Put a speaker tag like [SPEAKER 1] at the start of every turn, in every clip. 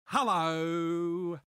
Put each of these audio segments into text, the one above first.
[SPEAKER 1] Hello.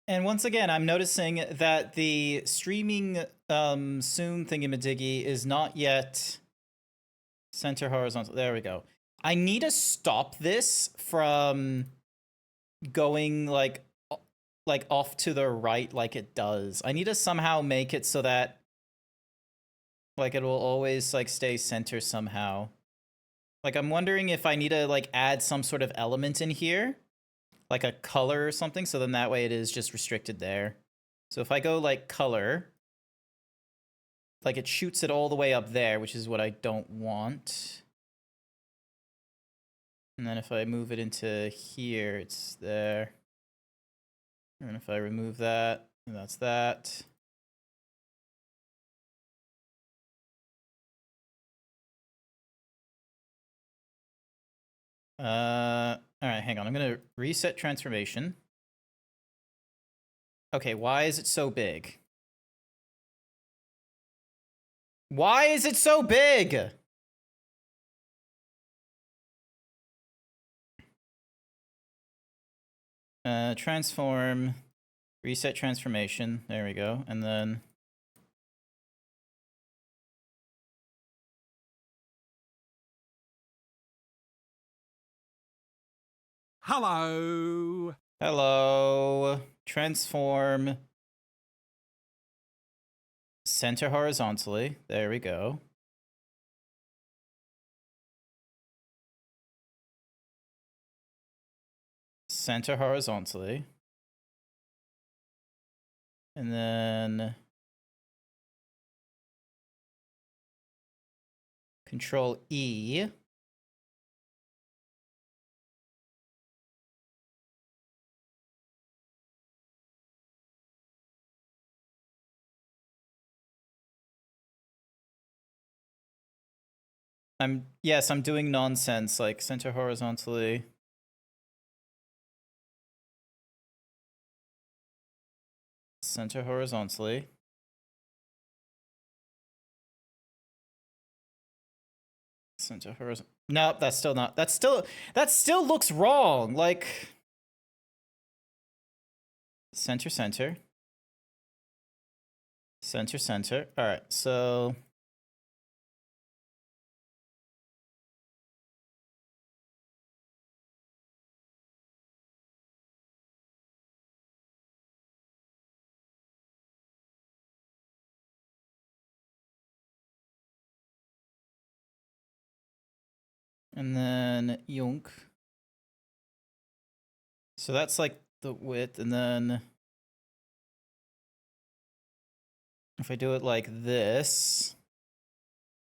[SPEAKER 1] And once again, I'm noticing that the streaming soon thingamadiggy is not yet center horizontal. There we go. I need to stop this from going like off to the right like it does. I need to somehow make it so that like it will always like stay center somehow. Like I'm wondering if I need to like add some sort of element in here, like a color or something, so then that way it is just restricted there. So if I go like color, like it shoots it all the way up there, which is what I don't want. And then if I move it into here, it's there. And if I remove that, that's that. All right, hang on. I'm gonna reset transformation. Okay, why is it so big? Why is it so big? Transform, reset transformation. There we go. And then
[SPEAKER 2] Hello.
[SPEAKER 1] hello. Transform. Center horizontally. There we go. Center horizontally. And then Control E. Yes, I'm doing nonsense, like center horizontally. Center horizontally. Center horizontal. Nope, that's still not. That still looks wrong. Like center, center. Center, center. All right, so and then yonk. So that's like the width, and then if I do it like this.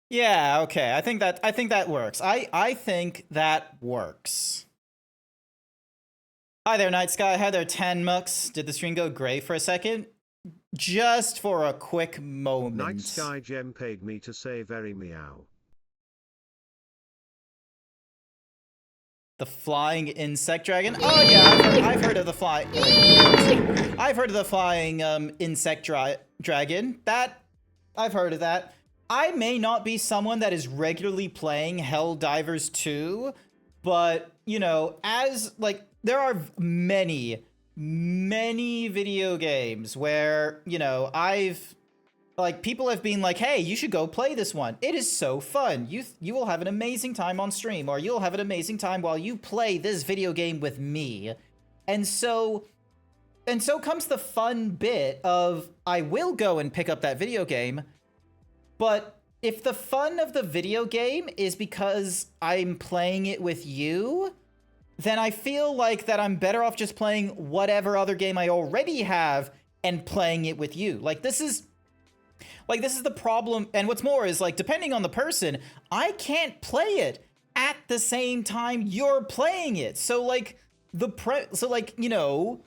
[SPEAKER 1] Yeah, okay. I think that works. I think that works. Hi there, Night Sky. Hi there, 10 Mux. Did the stream go gray for a second? Just for a quick moment.
[SPEAKER 3] Night Sky Gem paid me to say very meow.
[SPEAKER 1] The flying insect dragon? Oh yeah, I've heard of the flying. I've heard of the flying insect dragon. I've heard of that. I may not be someone that is regularly playing Helldivers 2, but you know, as like there are many video games where, you know, people have been like, hey, you should go play this one. It is so fun. You will have an amazing time on stream, or you'll have an amazing time while you play this video game with me. And so comes the fun bit of, I will go and pick up that video game, but if the fun of the video game is because I'm playing it with you, then I feel like that I'm better off just playing whatever other game I already have and playing it with you. Like, this is the problem. And what's more is, like, depending on the person, I can't play it at the same time you're playing it. So like you know,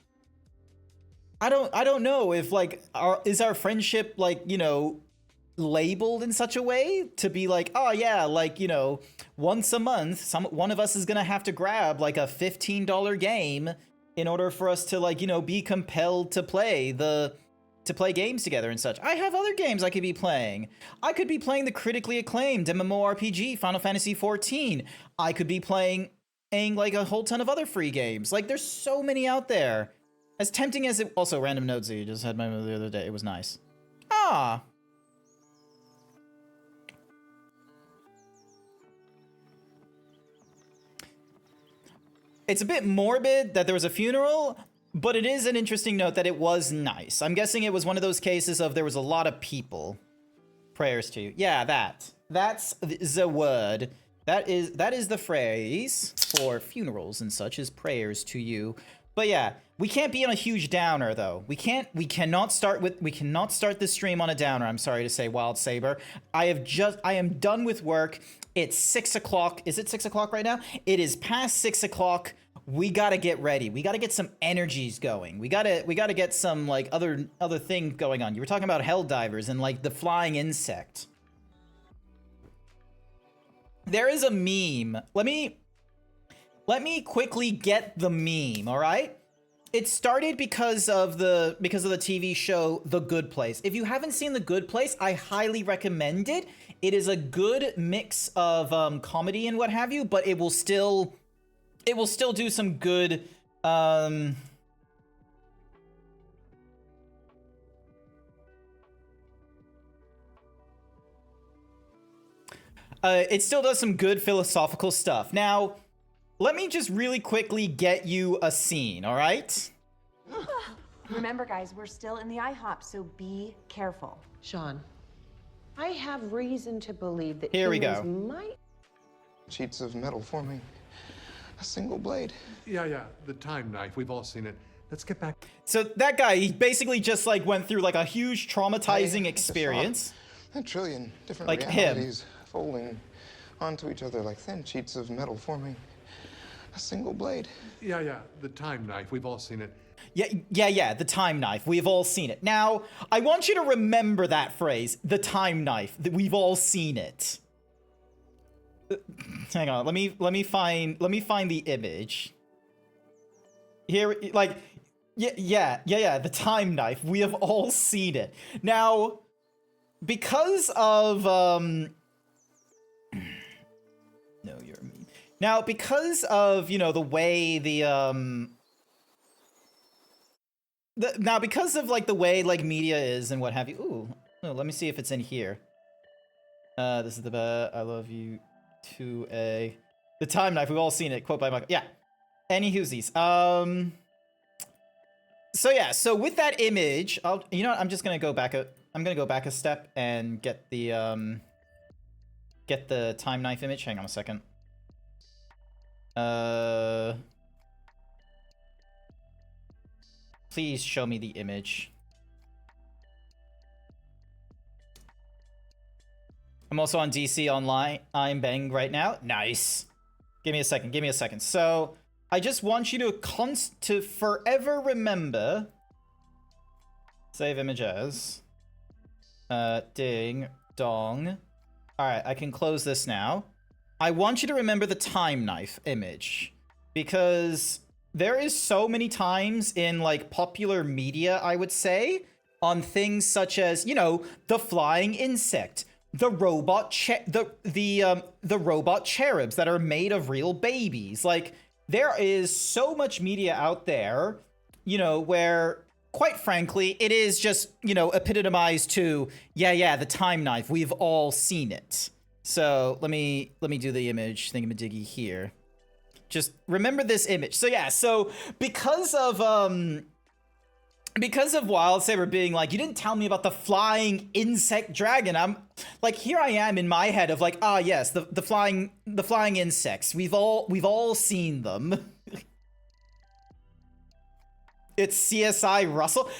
[SPEAKER 1] I don't know if like is our friendship, like, you know, labeled in such a way to be like, oh yeah, like, you know, once a month one of us is gonna have to grab like a $15 game in order for us to, like, you know, be compelled to play games together and such. I have other games I could be playing. I could be playing the critically acclaimed MMORPG Final Fantasy XIV. I could be playing like a whole ton of other free games. Like, there's so many out there. As tempting as it... Also, random notes that you just had my the other day. It was nice. Ah. It's a bit morbid that there was a funeral, but it is an interesting note that it was nice. I'm guessing it was one of those cases of there was a lot of people. Prayers to you. Yeah, that. That's the word. That is the phrase for funerals and such, is prayers to you. But yeah, we can't be on a huge downer though. We cannot start this stream on a downer. I'm sorry to say, Wild Saber. I am done with work. It's 6 o'clock. Is it 6 o'clock right now? It is past 6 o'clock. We gotta get ready. We gotta get some energies going. We gotta get some like other thing going on. You were talking about hell divers and like the flying insect. There is a meme. Let me quickly get the meme, all right? It started because of the TV show The Good Place. If you haven't seen The Good Place, I highly recommend it. It is a good mix of comedy and what have you, but it will still do some good it still does some good philosophical stuff. Now, let me just really quickly get you a scene, all right?
[SPEAKER 2] Remember, guys, we're still in the IHOP, so be careful.
[SPEAKER 4] Sean, I have reason to believe that
[SPEAKER 1] Here we
[SPEAKER 4] humans
[SPEAKER 1] go.
[SPEAKER 4] might...
[SPEAKER 5] Sheets of metal forming a single blade.
[SPEAKER 6] Yeah, the time knife. We've all seen it. Let's get back.
[SPEAKER 1] So that guy, he basically just like went through like a huge traumatizing
[SPEAKER 5] Hey,
[SPEAKER 1] experience.
[SPEAKER 5] A trillion different
[SPEAKER 1] Like him.
[SPEAKER 5] realities folding onto each other like thin sheets of metal forming a single blade.
[SPEAKER 6] Yeah, the time knife. We've all seen it.
[SPEAKER 1] Yeah, the time knife. We've all seen it. Now, I want you to remember that phrase, the time knife. That we've all seen it. Hang on, let me find the image. Here, like, yeah, the time knife. We have all seen it. Now, because of no, you're mean. Now, because of, you know, the way because of like the way like media is and what have you. Ooh, oh, let me see if it's in here. This is the I love you to a the time knife. We've all seen it. Quote by Michael. Yeah. Any whoosies. So yeah. So with that image, you know what? I'm just gonna go back a step and get the time knife image. Hang on a second. Please show me the image. I'm also on DC Online. I'm bang right now. Nice. Give me a second. So I just want you to forever remember. Save image as. Ding dong. All right, I can close this now. I want you to remember the time knife image because there is so many times in like popular media, I would say, on things such as, you know, the flying insect, the robot the robot cherubs that are made of real babies. Like there is so much media out there, you know, where quite frankly, it is just, you know, epitomized to, yeah, the time knife. We've all seen it. So let me do the image thingamadiggy here. Just remember this image. So yeah, so because of Wild Saber being like, you didn't tell me about the flying insect dragon. I'm like, here I am in my head of like, ah yes, the flying insects. We've all seen them. It's CSI Russell.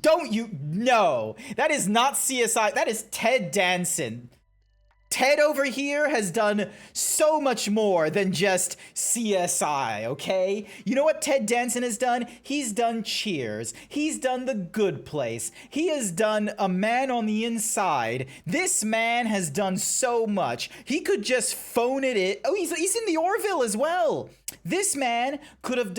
[SPEAKER 1] Don't you? No, that is not CSI. That is Ted Danson. Ted over here has done so much more than just CSI, okay? You know what Ted Danson has done? He's done Cheers. He's done The Good Place. He has done A Man on the Inside. This man has done so much. He could just phone it in. Oh, he's in the Orville as well. This man could have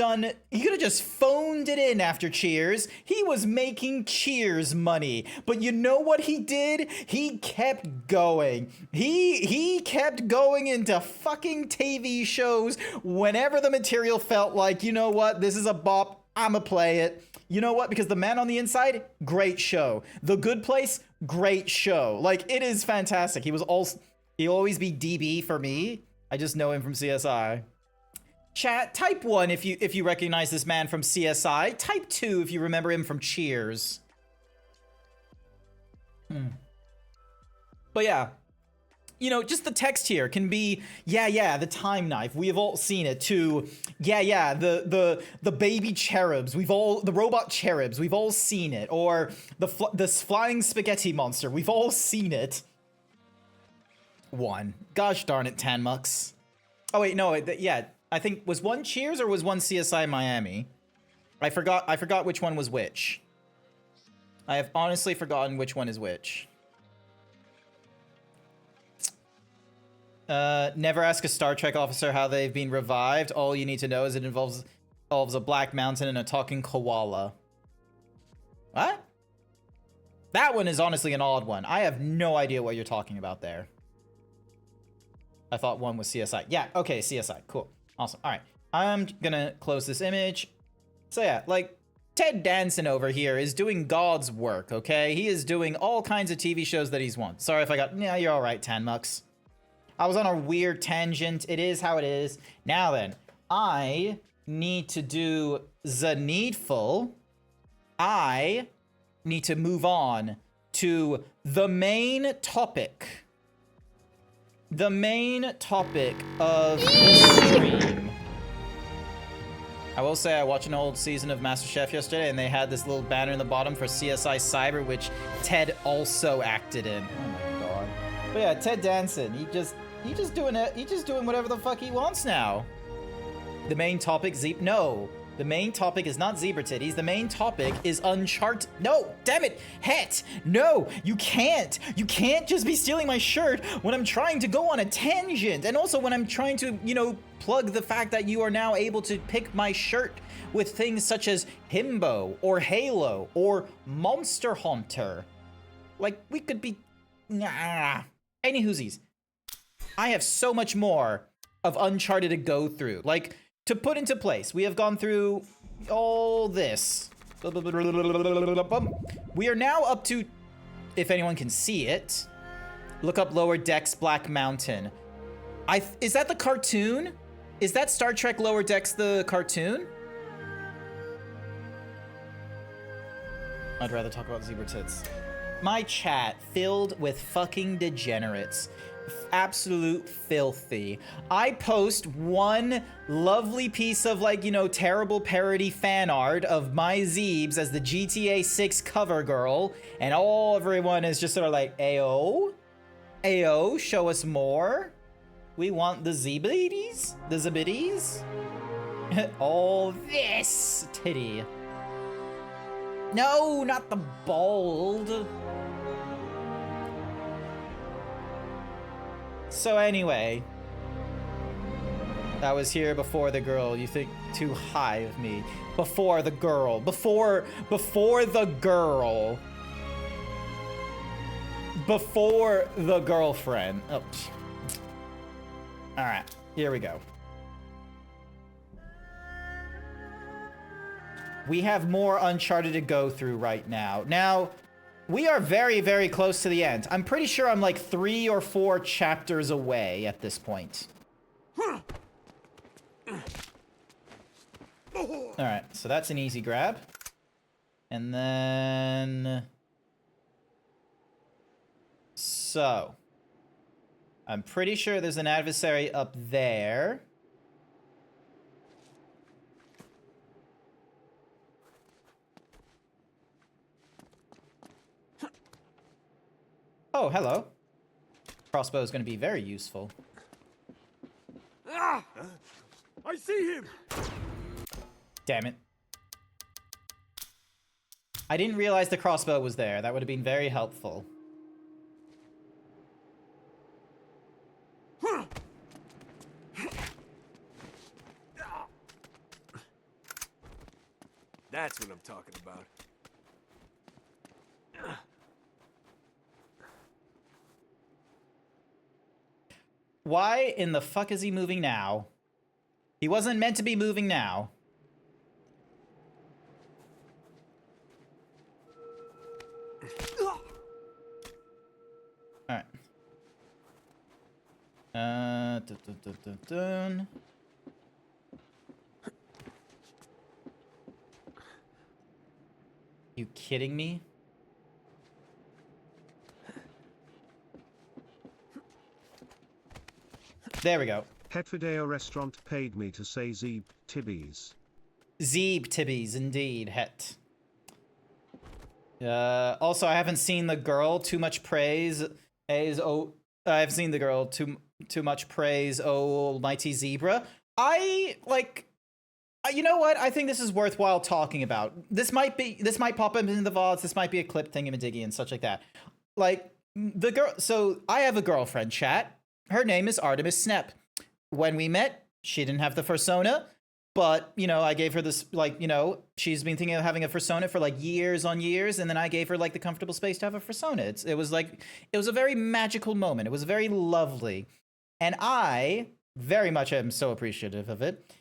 [SPEAKER 1] just phoned it in after Cheers. He was making Cheers money. But you know what he did? He kept going. He kept going into fucking TV shows whenever the material felt like, you know what, this is a bop. I'ma play it. You know what? Because The Man on the Inside, great show. The Good Place, great show. Like, it is fantastic. He'll always be DB for me. I just know him from CSI. Chat, type 1 if you recognize this man from CSI. Type 2 if you remember him from Cheers. But yeah. You know, just the text here can be, yeah, the time knife. We have all seen it. To, yeah, the baby cherubs. The robot cherubs. We've all seen it. Or this flying spaghetti monster. We've all seen it. 1. Gosh darn it, Tanmux. Oh wait, no, yeah. I think, was 1 Cheers or was 1 CSI Miami? I forgot which one was which. I have honestly forgotten which one is which. Never ask a Star Trek officer how they've been revived. All you need to know is it involves a black mountain and a talking koala. What? That one is honestly an odd one. I have no idea what you're talking about there. I thought 1 was CSI. Yeah, okay, CSI. Cool. Awesome. All right. I'm gonna close this image. So yeah, like, Ted Danson over here is doing God's work, okay? He is doing all kinds of TV shows that he's won. Sorry if I got... Yeah, you're all right, Tanmux. I was on a weird tangent. It is how it is. Now then, I need to do the needful. I need to move on to the main topic. The main topic of this stream. I will say I watched an old season of MasterChef yesterday, and they had this little banner in the bottom for CSI Cyber, which Ted also acted in. Oh my god. But yeah, Ted Danson, he just doing whatever the fuck he wants now. The main topic, no. The main topic is not zebra titties. The main topic is Uncharted. No, damn it, Het. No, you can't. You can't just be stealing my shirt when I'm trying to go on a tangent. And also when I'm trying to, you know, plug the fact that you are now able to pick my shirt with things such as Himbo or Halo or Monster Hunter. Like, we could be... Nah. Any whoosies. I have so much more of Uncharted to go through. Like, to put into place, we have gone through all this. We are now up to, if anyone can see it, look up Lower Decks Black Mountain. Is that the cartoon? Is that Star Trek Lower Decks the cartoon? I'd rather talk about zebra tits. My chat filled with fucking degenerates. Absolute filthy. I post one lovely piece of, like, you know, terrible parody fan art of my Zeebs as the GTA 6 cover girl, and everyone is just sort of like, Ayo? Ayo, show us more? We want the Zeebities? The Zibbities? All this titty. No, not the bald. So anyway, I was here before the girl. You think too high of me. Before the girl. Before the girl. Before the girlfriend. Oh. All right, here we go. We have more Uncharted to go through right now. Now, we are very, very close to the end. I'm pretty sure I'm like 3 or 4 chapters away at this point. Alright, so that's an easy grab. And then... So... I'm pretty sure there's an adversary up there. Oh, hello. Crossbow is going to be very useful.
[SPEAKER 7] Ah! I see him!
[SPEAKER 1] Damn it. I didn't realize the crossbow was there. That would have been very helpful.
[SPEAKER 7] That's what I'm talking about.
[SPEAKER 1] Why in the fuck is he moving now? He wasn't meant to be moving now. Alright. Dun, dun, dun, dun, dun. You kidding me? There we go.
[SPEAKER 3] Hetfideo restaurant paid me to say Zeeb Tibbies.
[SPEAKER 1] Zeeb Tibbies, indeed, het. Also, I haven't seen the girl too much praise. I've seen the girl too much praise. Oh, mighty zebra. You know what? I think this is worthwhile talking about. This might pop up in the VODs. This might be a clip thingamadiggy and such like that. Like the girl. So I have a girlfriend, chat. Her name is Artemis Snep. When we met, she didn't have the fursona. But, you know, I gave her this, like, you know, she's been thinking of having a fursona for, like, years on years, and then I gave her, like, the comfortable space to have a fursona. It was a very magical moment. It was very lovely. And I very much am so appreciative of it.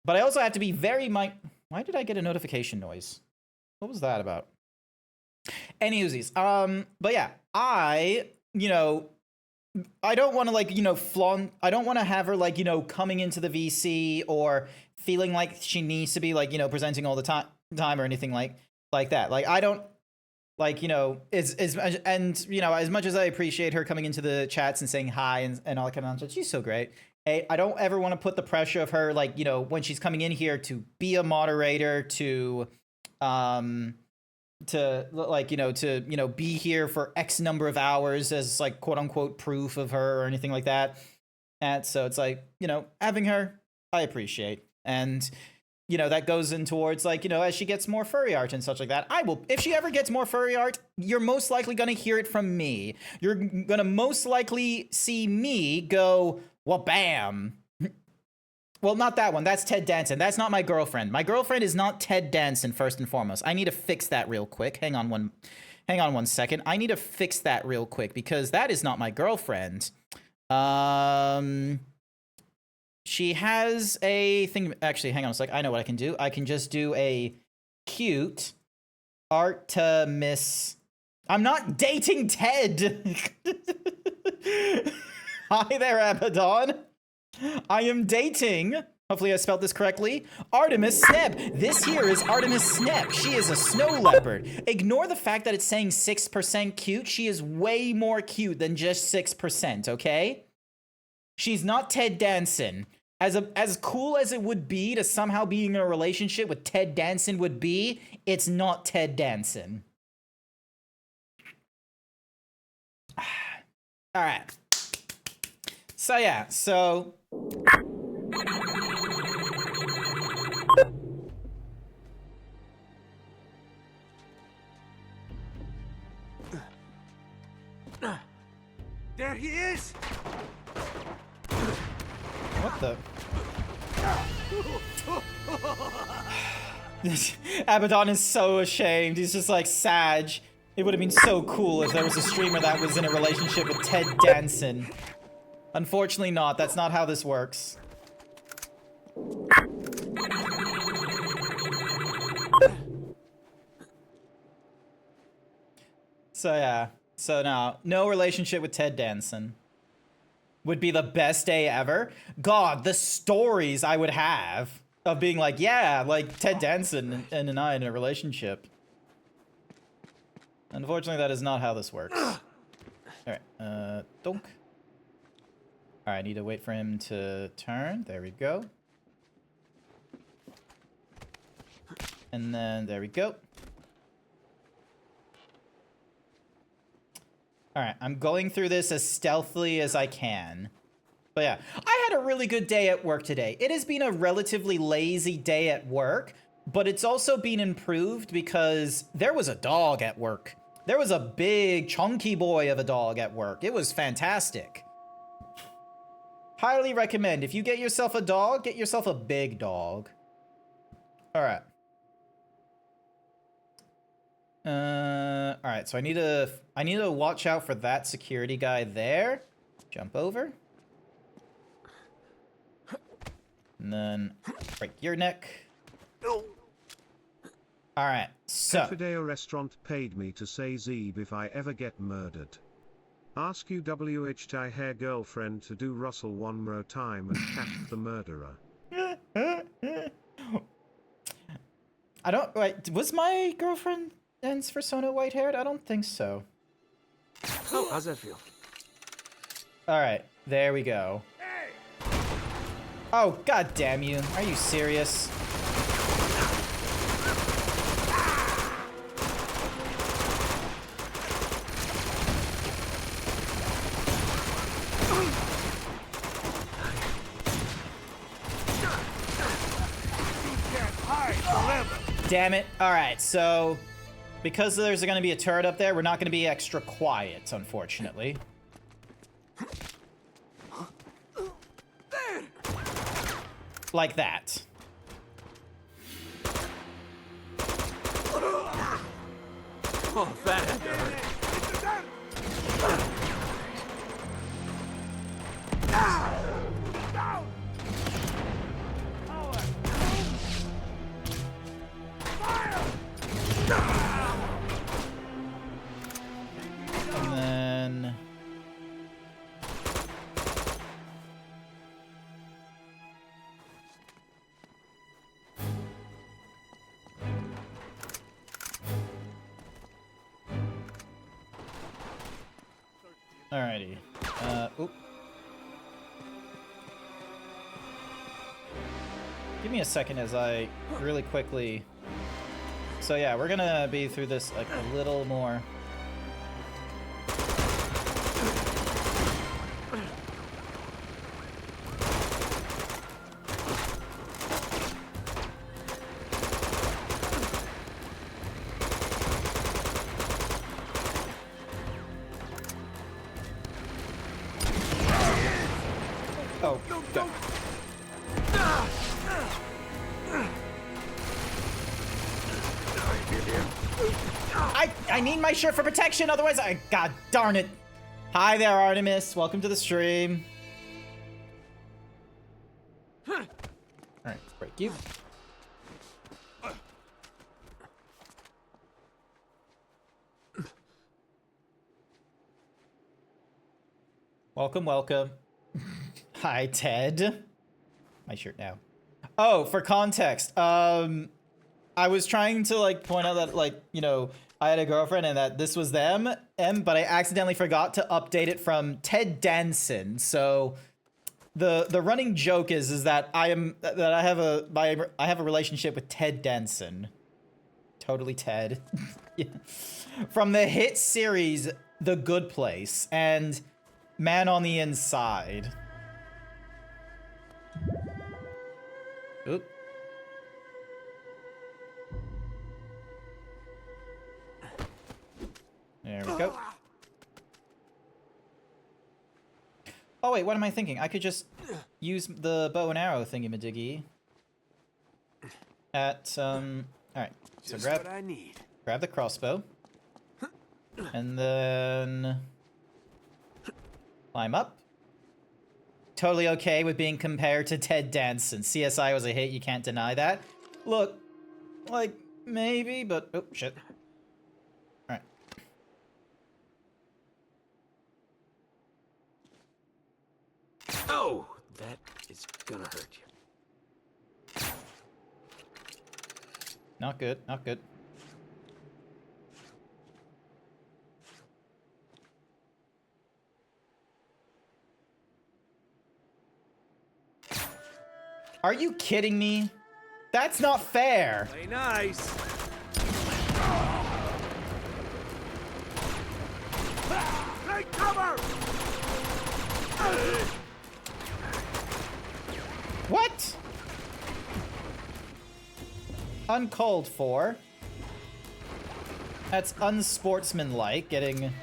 [SPEAKER 1] But I also have to be why did I get a notification noise? What was that about? Any Uzis. But yeah, you know, I don't want to, like, you know, flaunt. I don't want to have her, like, you know, coming into the VC or feeling like she needs to be, like, you know, presenting all the time or anything like that. Like, I don't, like, you know, and, you know, as much as I appreciate her coming into the chats and saying hi and all that kind of nonsense, she's so great. I don't ever want to put the pressure of her, like, you know, when she's coming in here to be a moderator, to like, you know, be here for X number of hours as, like, quote unquote proof of her or anything like that. And so it's like, you know, having her, I appreciate. And, you know, that goes in towards, like, you know, as she gets more furry art and such like that, if she ever gets more furry art, you're most likely going to hear it from me. You're going to most likely see me go, well, bam. Well, not that one. That's Ted Danson. That's not my girlfriend. My girlfriend is not Ted Danson, first and foremost. I need to fix that real quick. Hang on one second. I need to fix that real quick because that is not my girlfriend. She has a thing. Actually, hang on a sec. I know what I can do. I can just do a cute Artemis. I'm not dating Ted. Hi there, Abaddon. I am dating, hopefully I spelled this correctly, Artemis Snep. This here is Artemis Snep. She is a snow leopard. Ignore the fact that it's saying 6% cute. She is way more cute than just 6%, okay? She's not Ted Danson. As cool as it would be to somehow be in a relationship with Ted Danson would be, it's not Ted Danson. All right. So yeah, so
[SPEAKER 7] There he is!
[SPEAKER 1] what the? Abaddon is so ashamed. He's just like, Sag. It would have been so cool if there was a streamer that was in a relationship with Ted Danson. Unfortunately not. That's not how this works. So yeah. So no relationship with Ted Danson. Would be the best day ever. God, the stories I would have of being like, yeah, like Ted Danson and I in a relationship. Unfortunately, that is not how this works. Alright, donk. Alright, I need to wait for him to turn. There we go. And then, there we go. Alright, I'm going through this as stealthily as I can. But yeah, I had a really good day at work today. It has been a relatively lazy day at work, but it's also been improved because there was a dog at work. There was a big, chunky boy of a dog at work. It was fantastic. Highly recommend. If you get yourself a dog, get yourself a big dog. Alright. Alright, so I need to watch out for that security guy there. Jump over. And then break your neck. All right, so
[SPEAKER 3] Fideo Restaurant paid me to say Zeeb if I ever get murdered. Ask UWHI hair girlfriend to do Russell one more time and catch the murderer.
[SPEAKER 1] I don't. Wait, was my girlfriend Ends Persona white-haired? I don't think so.
[SPEAKER 7] Oh, how's that feel?
[SPEAKER 1] All right, there we go. Oh, god damn you! Are you serious? Damn it. Alright, so because there's going to be a turret up there, we're not going to be extra quiet, unfortunately. Like that.
[SPEAKER 7] Oh, that had to hurt.
[SPEAKER 1] And then... Alrighty. Oop. Give me a second as I really quickly... So yeah, we're gonna be through this like a little more. Oh, go. I need my shirt for protection, otherwise god darn it. Hi there, Artemis. Welcome to the stream. Alright, break you. Welcome, welcome. Hi, Ted. My shirt now. Oh, for context, I was trying to like point out that like, you know, I had a girlfriend and that this was them, but I accidentally forgot to update it from Ted Danson. So the running joke is that I have a relationship with Ted Danson. Totally Ted. Yeah. From the hit series The Good Place and Man on the Inside. Oop. There we go. Oh wait, what am I thinking? I could just use the bow and arrow thingy-majiggy at alright, so
[SPEAKER 7] Just what I need.
[SPEAKER 1] grab the crossbow. And then climb up. Totally okay with being compared to Ted Danson. CSI was a hit, you can't deny that. Look, like, maybe, but... Oh, shit. Alright.
[SPEAKER 7] Oh, that is gonna hurt you.
[SPEAKER 1] Not good, not good. Are you kidding me? That's not fair.
[SPEAKER 7] Play nice. Take cover!
[SPEAKER 1] What? Uncalled for. That's unsportsmanlike, getting...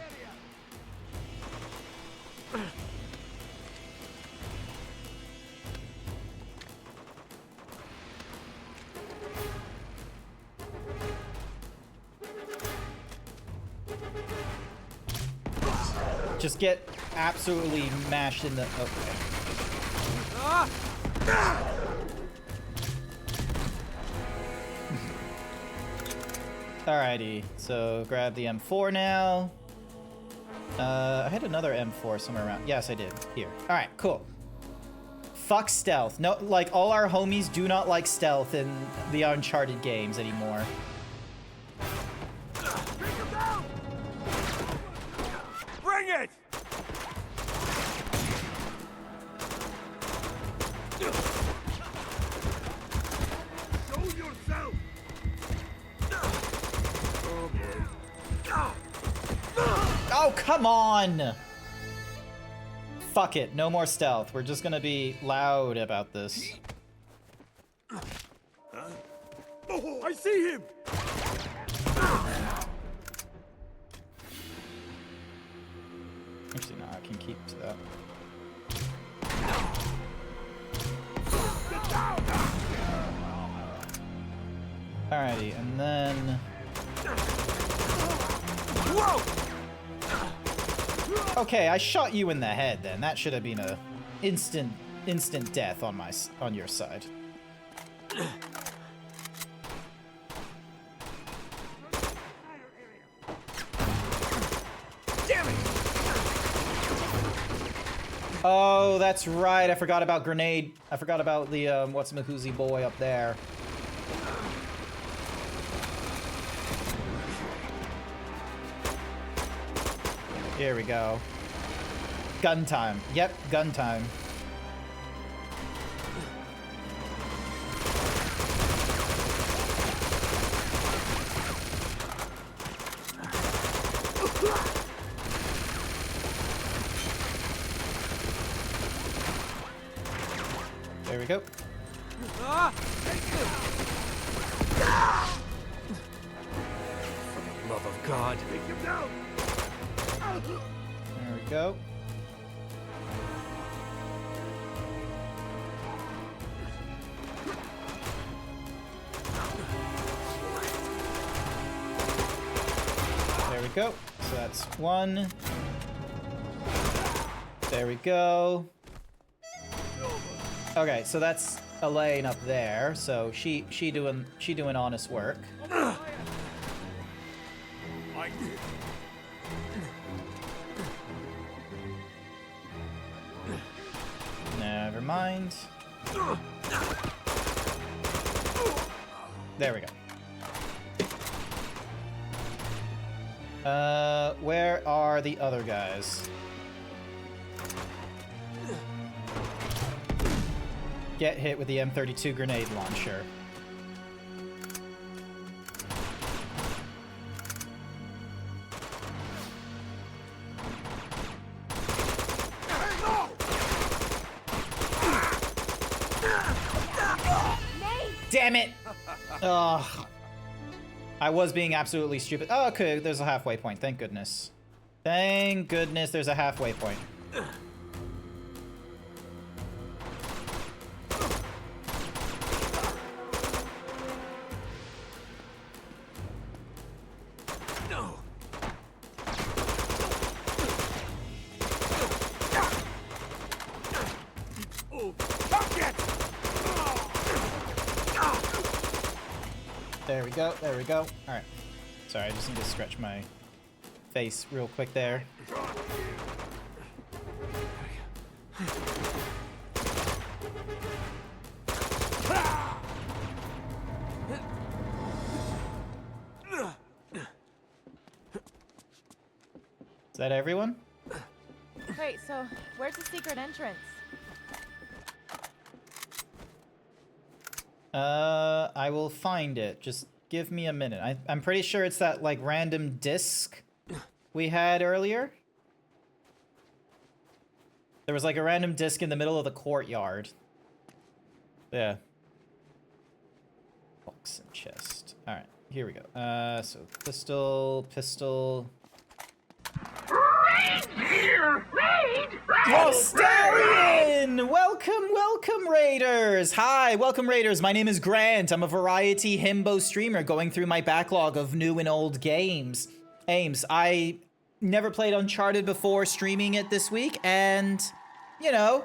[SPEAKER 1] Just get absolutely mashed in the... Okay. Alrighty, so grab the M4 now. I had another M4 somewhere around. Yes, I did. Here. Alright, cool. Fuck stealth. No, like, all our homies do not like stealth in the Uncharted games anymore.
[SPEAKER 7] Bring it! Show yourself! Oh boy.
[SPEAKER 1] Oh, come on! Fuck it, no more stealth. We're just gonna be loud about this.
[SPEAKER 7] Oh, I see him!
[SPEAKER 1] Actually, no, I can keep to that. Alrighty, and then...
[SPEAKER 7] Whoa!
[SPEAKER 1] Okay, I shot you in the head then. That should have been a instant death on your side.
[SPEAKER 7] Damn it!
[SPEAKER 1] Oh, that's right. I forgot about grenade. I forgot about the what's-mahoozy boy up there. Here we go. Gun time. Yep, gun time. There we go.
[SPEAKER 7] For the love of God. Take him down!
[SPEAKER 1] There we go. There we go. So that's one. There we go. Okay, so that's Elaine up there. So she doing honest work. Never mind. There we go. Where are the other guys? Get hit with the M32 grenade launcher. Damn it! Ugh. I was being absolutely stupid. Oh, okay, there's a halfway point. Thank goodness. Thank goodness there's a halfway point.
[SPEAKER 7] No! Oh, fuck it!
[SPEAKER 1] There we go, there we go. Alright. Sorry, I just need to stretch my face real quick there. Is that everyone?
[SPEAKER 8] Wait, so where's the secret entrance?
[SPEAKER 1] I will find it. Just give me a minute. I'm pretty sure it's that, like, random disc we had earlier. There was, like, a random disc in the middle of the courtyard. Yeah. Box and chest. Alright, here we go. So pistol. Oh, Stallion! Welcome, Raiders! Hi, welcome, Raiders. My name is Grant. I'm a variety himbo streamer going through my backlog of new and old games. I never played Uncharted before streaming it this week, and, you know,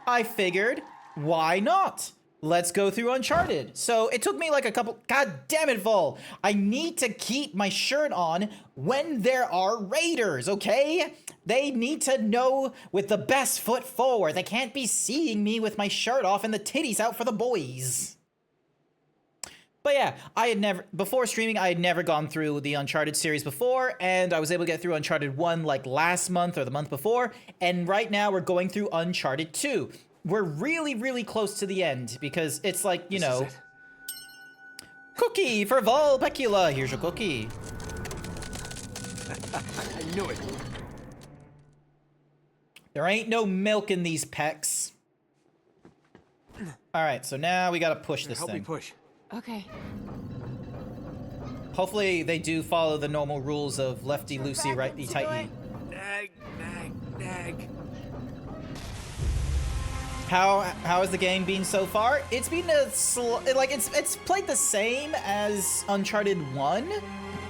[SPEAKER 1] I figured, why not? let's go through Uncharted. So it took me like a couple, god damn it, Vol. I need to keep my shirt on when there are raiders, okay? They need to know with the best foot forward. They can't be seeing me with my shirt off and the titties out for the boys. But yeah, before streaming, I had never gone through the Uncharted series before, and I was able to get through Uncharted 1 like last month or the month before, and right now we're going through Uncharted 2. We're really, really close to the end, because it's like, you know... Cookie for Vol Pecula! Here's your cookie.
[SPEAKER 7] I knew it.
[SPEAKER 1] There ain't no milk in these pecs. Alright, so now we gotta push this
[SPEAKER 7] Help
[SPEAKER 1] thing.
[SPEAKER 7] me push.
[SPEAKER 8] Okay.
[SPEAKER 1] Hopefully they do follow the normal rules of lefty-loosey, righty-tighty.
[SPEAKER 7] Nag, nag, nag.
[SPEAKER 1] How has the game been so far? It's been it's played the same as Uncharted 1.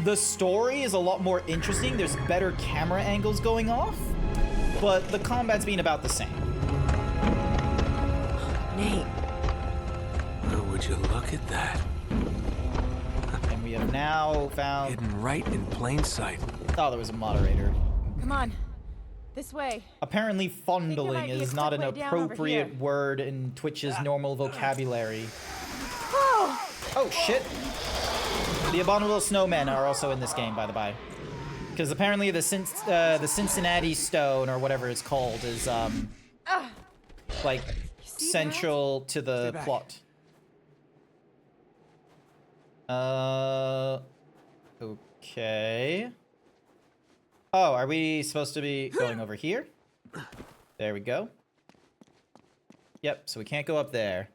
[SPEAKER 1] The story is a lot more interesting. There's better camera angles going off, but the combat's been about the same.
[SPEAKER 8] Nate.
[SPEAKER 7] Well, would you look at that?
[SPEAKER 1] And we have now found...
[SPEAKER 7] Hidden right in plain sight.
[SPEAKER 1] Oh, there was a moderator.
[SPEAKER 8] Come on. This way.
[SPEAKER 1] Apparently fondling
[SPEAKER 8] might be a
[SPEAKER 1] is not an
[SPEAKER 8] quick way down over
[SPEAKER 1] appropriate
[SPEAKER 8] here.
[SPEAKER 1] word in Twitch's normal vocabulary.
[SPEAKER 8] Oh!
[SPEAKER 1] Oh, shit. The Abominable Snowmen are also in this game, by the by. Because apparently the Cincinnati Stone, or whatever it's called, is, like, central to the
[SPEAKER 7] back.
[SPEAKER 1] plot. Okay. Oh, are we supposed to be going over here? There we go. Yep, so we can't go up there.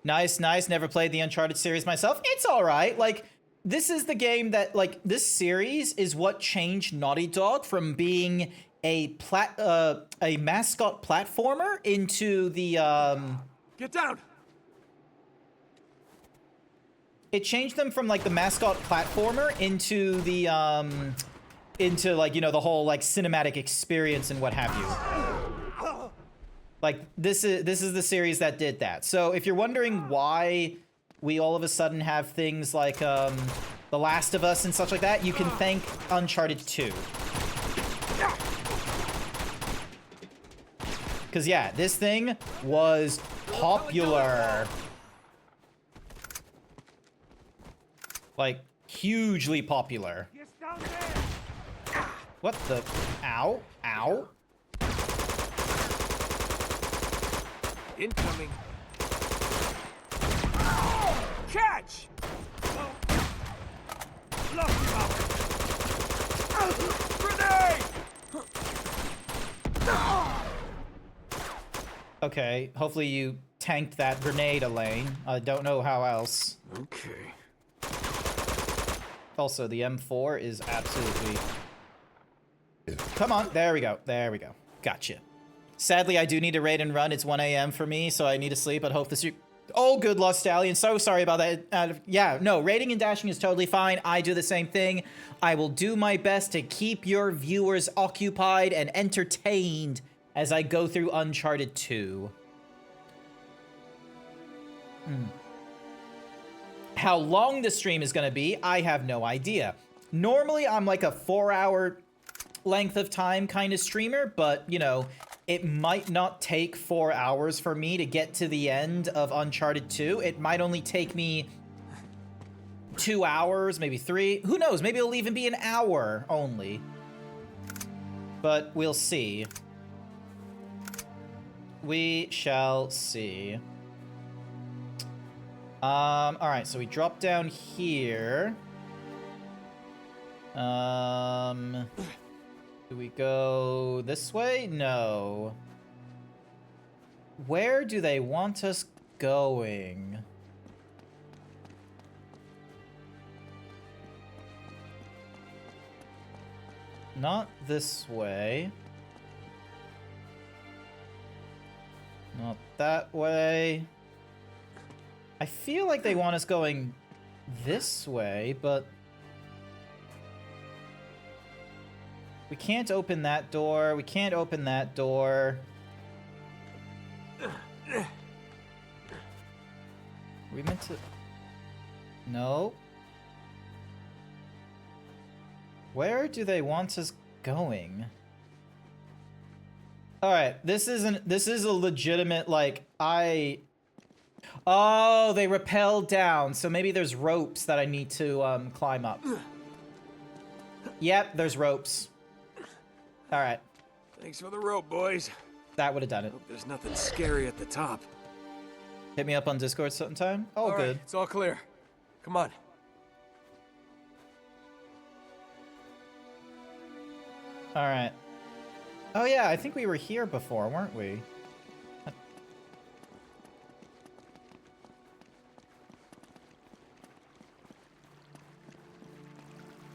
[SPEAKER 1] Nice, nice. Never played the Uncharted series myself. It's all right. Like, this is the game that, like, this series is what changed Naughty Dog from being a mascot platformer into the,
[SPEAKER 7] Get down!
[SPEAKER 1] It changed them from, like, the mascot platformer into the, into, like, you know, the whole, like, cinematic experience and what have you. Like, this is the series that did that. So if you're wondering why we all of a sudden have things like, The Last of Us and such like that, you can thank Uncharted 2. Because, yeah, this thing was popular. Like, hugely popular. What the? Ow. Ow.
[SPEAKER 7] Incoming. Catch! Grenade!
[SPEAKER 1] Okay, hopefully you tanked that grenade, Elaine. I don't know how else.
[SPEAKER 7] Okay.
[SPEAKER 1] Also, the M4 is absolutely... Come on, there we go, there we go. Gotcha. Sadly, I do need to raid and run. It's 1 a.m. for me, so I need to sleep. I'd hope this... Oh, good Lost Stallion. So sorry about that. Yeah, no, raiding and dashing is totally fine. I do the same thing. I will do my best to keep your viewers occupied and entertained as I go through Uncharted 2. How long the stream is going to be, I have no idea. Normally, I'm like a 4-hour length of time kind of streamer, but, you know, it might not take 4 hours for me to get to the end of Uncharted 2. It might only take me 2 hours, maybe 3. Who knows? Maybe it'll even be an hour only. But we'll see. We shall see. Alright, so we drop down here. Do we go this way? No. Where do they want us going? Not this way. Not that way. I feel like they want us going this way, but... We can't open that door. We can't open that door. to... No. Where do they want us going? Alright, this is a legitimate, like, Oh, they rappel down, so maybe there's ropes that I need to, climb up. Yep, there's ropes. Alright.
[SPEAKER 7] Thanks for the rope, boys.
[SPEAKER 1] That would have done it.
[SPEAKER 7] Hope there's nothing scary at the top.
[SPEAKER 1] Hit me up on Discord sometime. Oh,
[SPEAKER 7] All right,
[SPEAKER 1] good.
[SPEAKER 7] it's all clear. Come on.
[SPEAKER 1] Alright. Oh yeah, I think we were here before, weren't we?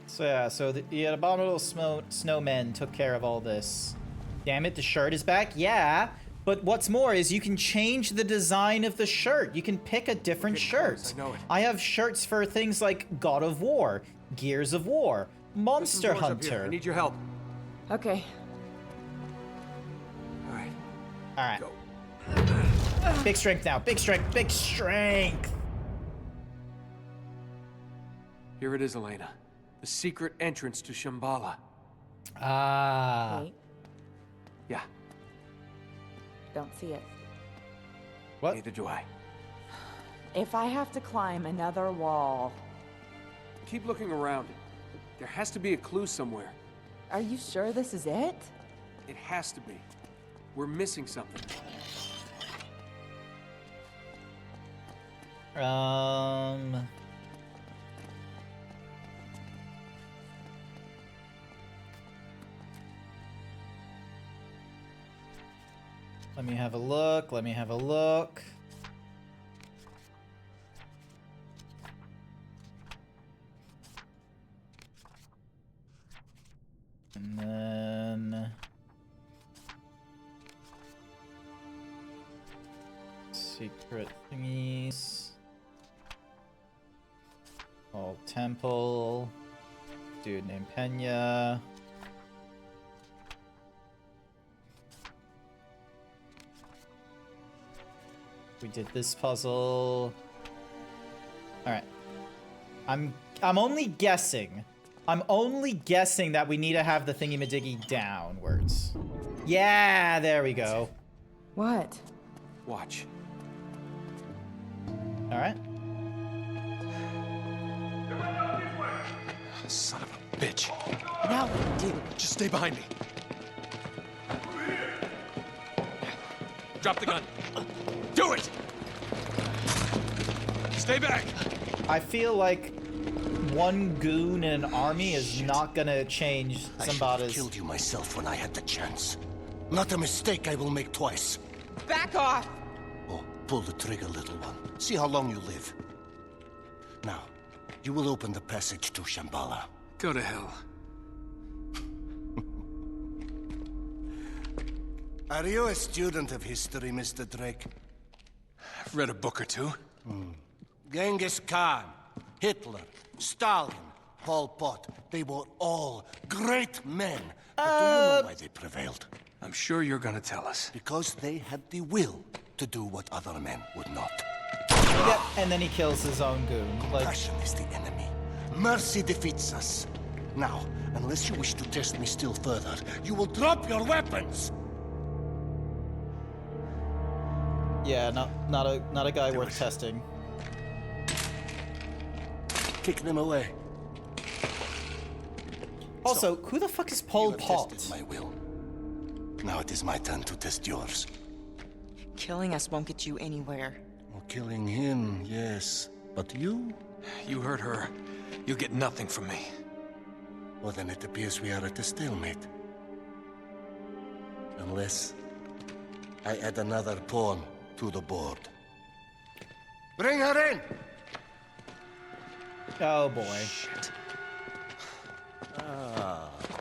[SPEAKER 1] So yeah, so the abominable snowmen took care of all this. Damn it, the shirt is back? Yeah, but what's more is you can change the design of the shirt. You can pick a different shirt.
[SPEAKER 7] I know it.
[SPEAKER 1] I have shirts for things like God of War, Gears of War, Monster
[SPEAKER 7] There's some doors up here. I
[SPEAKER 1] Hunter.
[SPEAKER 7] need your help.
[SPEAKER 8] Okay.
[SPEAKER 7] All right,
[SPEAKER 1] Alright,
[SPEAKER 7] go.
[SPEAKER 1] big strength now, big strength, big strength!
[SPEAKER 7] Here it is, Elena. The secret entrance to Shambhala.
[SPEAKER 1] Ah.
[SPEAKER 8] Wait,
[SPEAKER 7] Yeah,
[SPEAKER 8] don't see it.
[SPEAKER 1] What?
[SPEAKER 7] neither do I.
[SPEAKER 8] If I have to climb another wall,
[SPEAKER 7] Keep looking around. There has to be a clue somewhere.
[SPEAKER 8] are you sure this is it?
[SPEAKER 7] It has to be. We're missing something.
[SPEAKER 1] Let me have a look, let me have a look. And then... secret thingies. Old temple. Dude named Pena. We did this puzzle. All right. I'm only guessing. I'm only guessing that we need to have the thingy-majiggy downwards. Yeah, there we go.
[SPEAKER 8] What?
[SPEAKER 7] Watch.
[SPEAKER 1] All right.
[SPEAKER 7] Son of a bitch.
[SPEAKER 8] Now what do?
[SPEAKER 6] Just stay behind me. Drop the gun. Do it! Stay back!
[SPEAKER 1] I feel like one goon in an army is not gonna change
[SPEAKER 9] I should have
[SPEAKER 1] somebody's...
[SPEAKER 9] killed you myself when I had the chance. Not a mistake I will make twice.
[SPEAKER 4] Back off!
[SPEAKER 9] Oh, pull the trigger, little one. See how long you live. Now, you will open the passage to Shambhala.
[SPEAKER 7] Go to hell.
[SPEAKER 9] Are you a student of history, Mr. Drake?
[SPEAKER 6] I've read a book or two.
[SPEAKER 9] Genghis Khan, Hitler, Stalin, Pol Pot, they were all great men. But do you know why they prevailed?
[SPEAKER 7] I'm sure you're gonna tell us.
[SPEAKER 9] Because they had the will to do what other men would not.
[SPEAKER 1] Yep, and then he kills his own goon. Like,
[SPEAKER 9] Passion is the enemy. Mercy defeats us. Now, unless you wish to test me still further, you will drop your weapons!
[SPEAKER 1] yeah, not a guy worth testing.
[SPEAKER 9] Kick them away.
[SPEAKER 1] Also, who the fuck is Pol
[SPEAKER 9] You have
[SPEAKER 1] Pot?
[SPEAKER 9] tested my will. Now it is my turn to test yours.
[SPEAKER 4] Killing us won't get you anywhere.
[SPEAKER 9] Well, killing him, yes. But you?
[SPEAKER 6] You heard her. You'll get nothing from me.
[SPEAKER 9] Well, then it appears we are at a stalemate. Unless I add another pawn to the board. Bring her in!
[SPEAKER 1] Oh boy.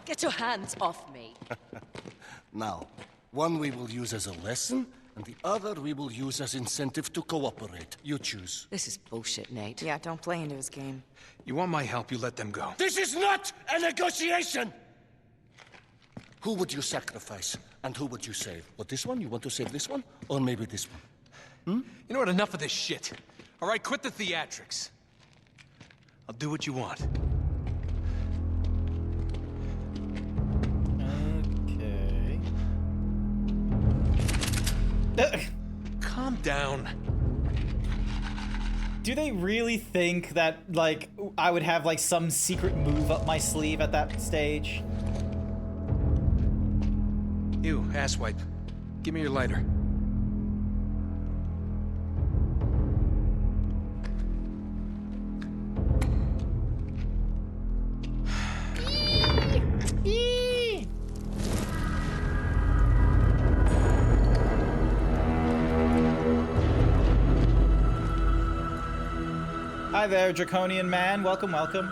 [SPEAKER 4] Get your hands off me.
[SPEAKER 9] Now, one we will use as a lesson, and the other we will use as incentive to cooperate. You choose.
[SPEAKER 4] This is bullshit, Nate. Yeah, don't play into his game.
[SPEAKER 6] You want my help, you let them go.
[SPEAKER 9] This is not a negotiation! Who would you sacrifice, and who would you save? What, this one? You want to save this one? Or maybe this one?
[SPEAKER 6] You know what? Enough of this shit.
[SPEAKER 7] All right, quit the theatrics. I'll do what you want.
[SPEAKER 1] Okay.
[SPEAKER 7] Calm down.
[SPEAKER 1] Do they really think that, like, I would have, like, some secret move up my sleeve at that stage?
[SPEAKER 7] You, asswipe. Give me your lighter.
[SPEAKER 1] Hi there, Draconian Man. Welcome, welcome.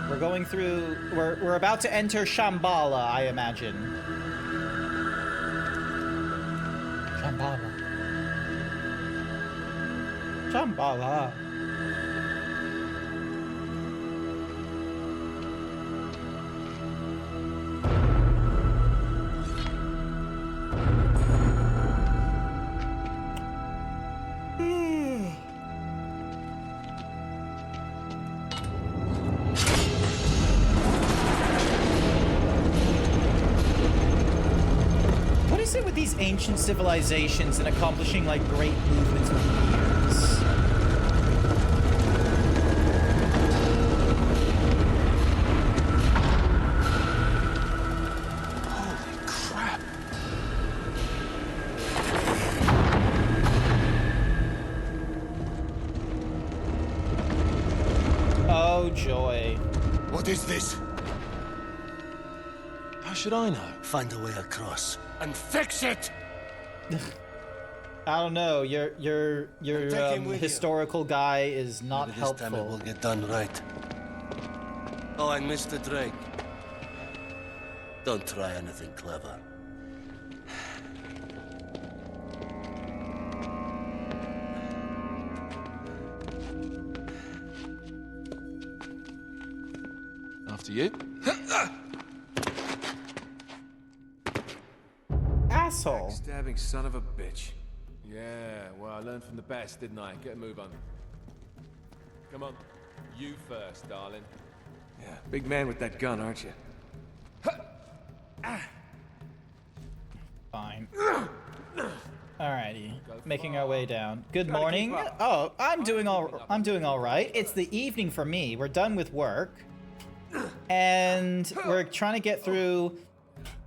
[SPEAKER 1] We're going through... We're about to enter Shambhala, I imagine. Shambhala. Shambhala. What is it with these ancient civilizations and accomplishing, like, great movements with years?
[SPEAKER 7] Holy crap.
[SPEAKER 1] Oh, joy.
[SPEAKER 9] What is this?
[SPEAKER 7] How should I know?
[SPEAKER 9] Find a way across and fix it!
[SPEAKER 1] I don't know. Your
[SPEAKER 9] Take him with you.
[SPEAKER 1] historical guy is not
[SPEAKER 9] Maybe this time it will
[SPEAKER 1] helpful.
[SPEAKER 9] get done right. Oh, and Mr. Drake. Don't try anything clever.
[SPEAKER 7] After you.
[SPEAKER 1] Asshole.
[SPEAKER 7] Stabbing son of a bitch.
[SPEAKER 10] Yeah, well, I learned from the best, didn't I? Get a move on. Come on. You first, darling.
[SPEAKER 7] Yeah, big man with that gun, aren't you?
[SPEAKER 1] Fine. Alrighty, making our way down. Good morning. Oh, I'm doing all right. It's the evening for me. We're done with work, and we're trying to get through.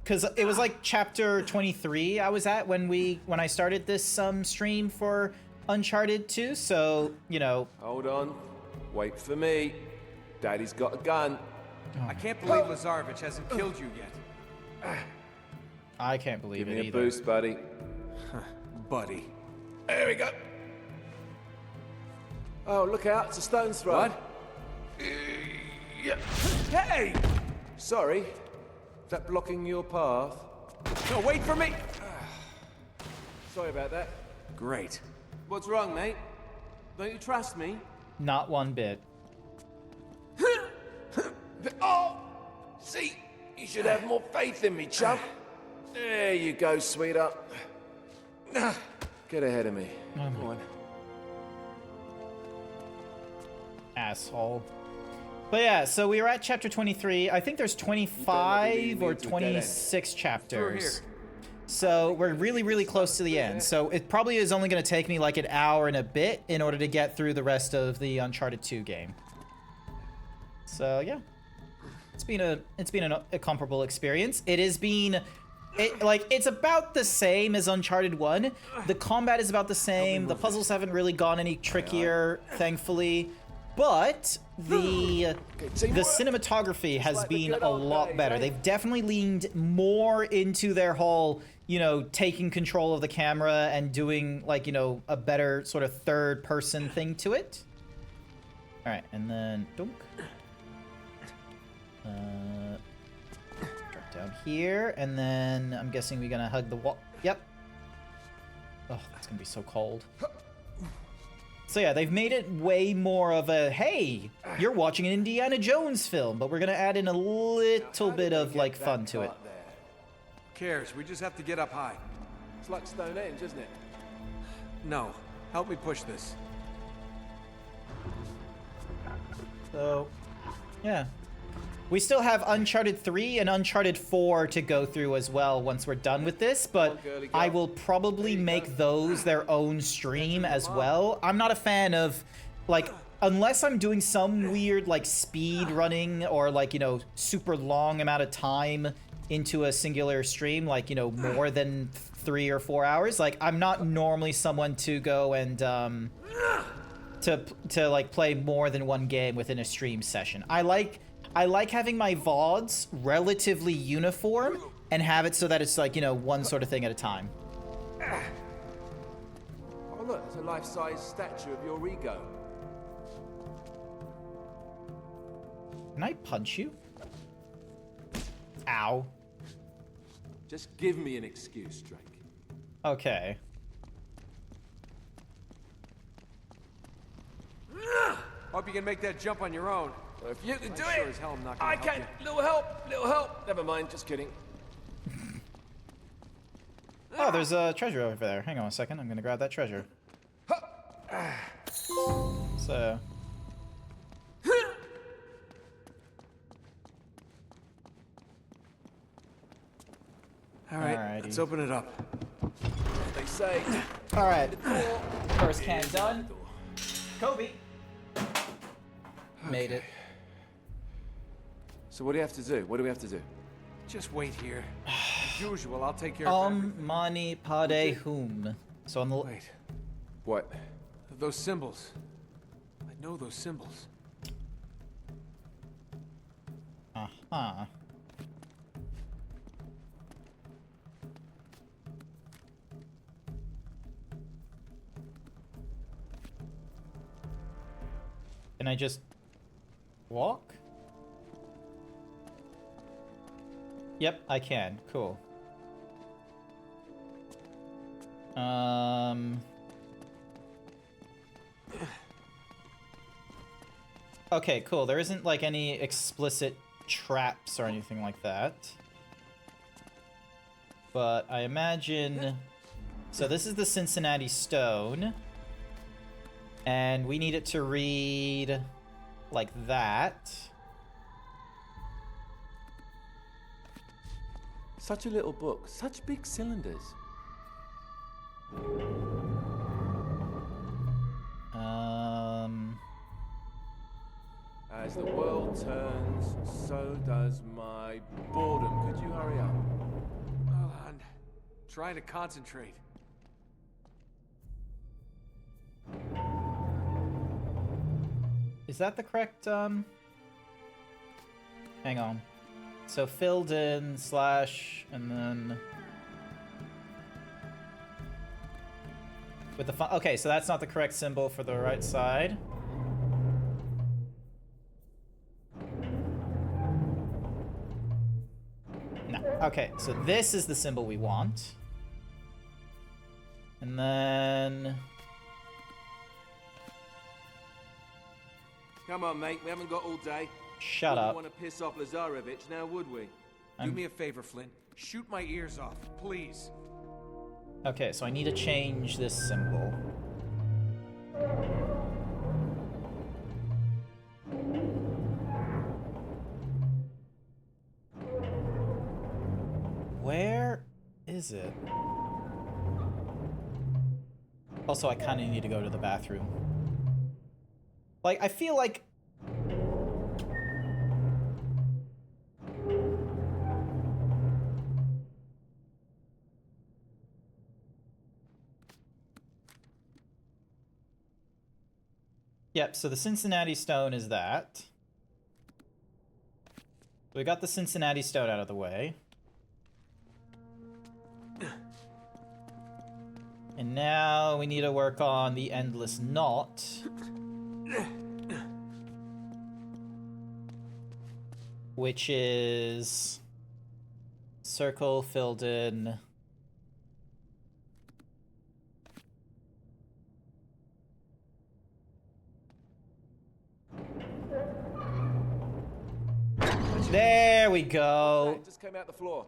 [SPEAKER 1] Cause it was like chapter 23 I was at when I started this stream for Uncharted 2. So you know.
[SPEAKER 10] Hold on. Wait for me. Daddy's got a gun.
[SPEAKER 7] I can't believe Lazarevich hasn't killed you yet.
[SPEAKER 1] I can't believe
[SPEAKER 10] Give
[SPEAKER 1] it
[SPEAKER 10] me a
[SPEAKER 1] either.
[SPEAKER 10] boost, buddy.
[SPEAKER 7] Buddy.
[SPEAKER 10] There we go. Oh, look out. It's a stone's throw.
[SPEAKER 7] What?
[SPEAKER 10] Yeah. Hey! Sorry. Is that blocking your path?
[SPEAKER 7] No, wait for me!
[SPEAKER 10] Sorry about that.
[SPEAKER 7] Great.
[SPEAKER 10] What's wrong, mate? Don't you trust me?
[SPEAKER 1] Not one bit.
[SPEAKER 10] Oh! See? You should have more faith in me, chump. There you go, sweetheart. Get ahead of me. Come on.
[SPEAKER 1] Asshole. But yeah, so we were at chapter 23. I think there's 25 or 26 chapters. So we're really, really close to the end. So it probably is only going to take me like an hour and a bit in order to get through the rest of the Uncharted 2 game. So yeah, it's been a comparable experience. It's about the same as Uncharted 1. The combat is about the same. The puzzles haven't really gone any trickier, thankfully. But the cinematography has been a lot better. They've definitely leaned more into their whole, you know, taking control of the camera and doing, like, you know, a better sort of third-person thing to it. All right, and then dunk. Drop down here, and then I'm guessing we're gonna hug the wall. Yep. Oh, that's gonna be so cold. So yeah, they've made it way more of a, hey, you're watching an Indiana Jones film, but we're gonna add in a little bit of, like, fun to it.
[SPEAKER 7] Who cares? We just have to get up high.
[SPEAKER 10] It's like Stonehenge, isn't it?
[SPEAKER 7] No. Help me push this.
[SPEAKER 1] So, yeah. We still have Uncharted 3 and Uncharted 4 to go through as well once we're done with this, but I will probably make those their own stream as well. I'm not a fan of, like, unless I'm doing some weird, like, speed running or, like, you know, super long amount of time into a singular stream, like, you know, more than 3 or 4 hours. Like, I'm not normally someone to go and, to like, play more than one game within a stream session. I like having my VODs relatively uniform and have it so that it's like, you know, one sort of thing at a time.
[SPEAKER 10] Oh look, there's a life-size statue of your ego.
[SPEAKER 1] Can I punch you? Ow.
[SPEAKER 10] Just give me an excuse, Drake.
[SPEAKER 1] Okay.
[SPEAKER 7] Hope you can make that jump on your own.
[SPEAKER 10] Well, if you can do
[SPEAKER 7] Sure
[SPEAKER 10] it,
[SPEAKER 7] as hell I'm not gonna
[SPEAKER 10] I
[SPEAKER 7] help
[SPEAKER 10] can.
[SPEAKER 7] you.
[SPEAKER 10] Little help, little help. Never mind, just kidding.
[SPEAKER 1] Oh, there's a treasure over there. Hang on a second, I'm gonna grab that treasure. So...
[SPEAKER 7] All right,
[SPEAKER 1] Alrighty.
[SPEAKER 7] let's open it up.
[SPEAKER 10] They say.
[SPEAKER 1] Alright. First can done. Kobe. Made it.
[SPEAKER 10] So what do you have to do? What do we have to do?
[SPEAKER 7] Just wait here. As usual, I'll take care of everything.
[SPEAKER 1] Mani Pade Hum. So on the...
[SPEAKER 7] Wait,
[SPEAKER 10] What?
[SPEAKER 7] those symbols. I know those symbols.
[SPEAKER 1] Uh-huh. Can I just walk? Yep, I can. Cool. Okay, cool. There isn't like any explicit traps or anything like that. But I imagine... So this is the Cincinnati Stone. And we need it to read like that.
[SPEAKER 10] Such a little book, such big cylinders. As the world turns, so does my boredom. Could you hurry up?
[SPEAKER 7] Hold on. Trying to concentrate.
[SPEAKER 1] Is that the correct, Hang on. So filled in slash and then with the okay, so that's not the correct symbol for the right side. No. Okay, so this is the symbol we want. And then
[SPEAKER 10] Come on, mate. We haven't got all day.
[SPEAKER 1] shut up.
[SPEAKER 10] Want to piss off Lazarevich now, would we?
[SPEAKER 7] Do me a favor, Flynn. Shoot my ears off, please.
[SPEAKER 1] Okay, so I need to change this symbol. Where is it? Also, I kind of need to go to the bathroom. Like, I feel like... Yep, so the Cincinnati Stone is that. We got the Cincinnati Stone out of the way. And now we need to work on the Endless Knot. Which is... circle filled in... There we go.
[SPEAKER 10] Just came out the floor.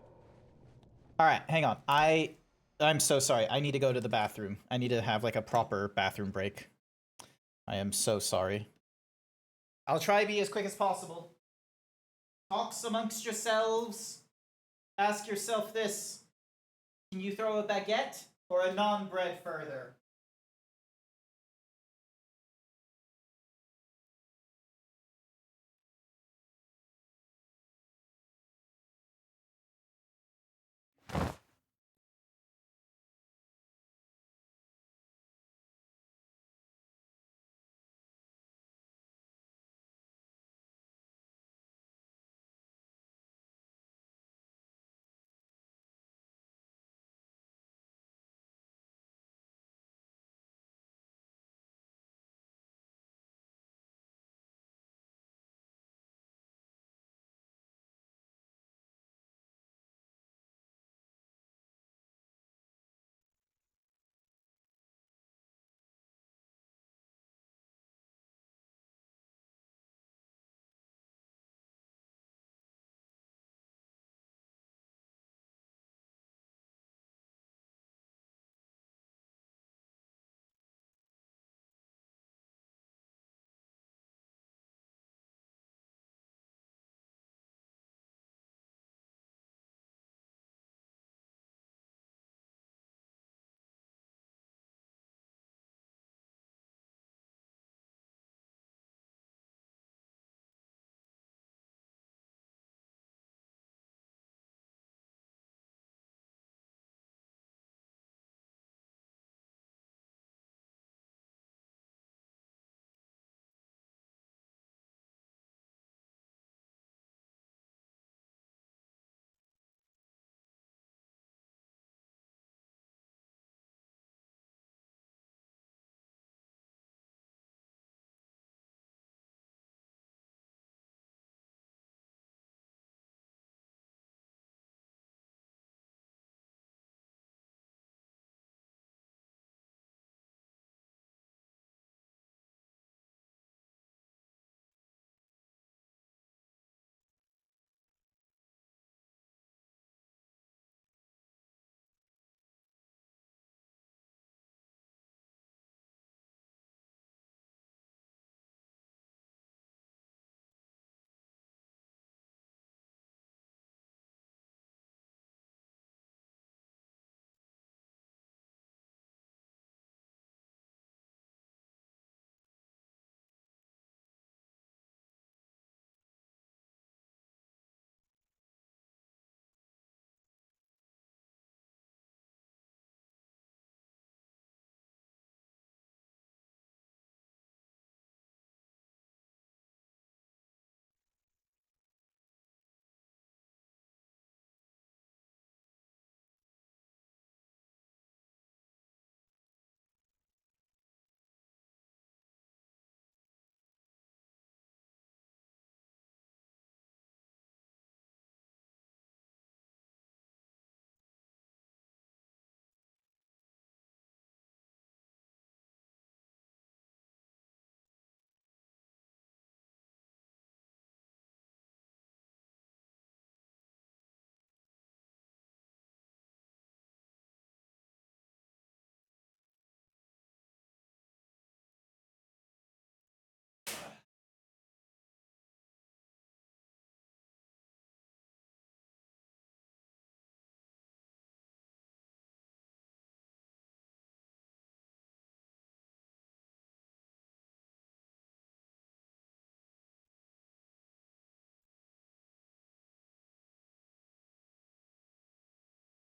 [SPEAKER 1] All right, hang on. I'm so sorry. I need to go to the bathroom. I need to have like a proper bathroom break. I am so sorry. I'll try to be as quick as possible. Talks amongst yourselves. Ask yourself this. Can you throw a baguette or a non-bread further?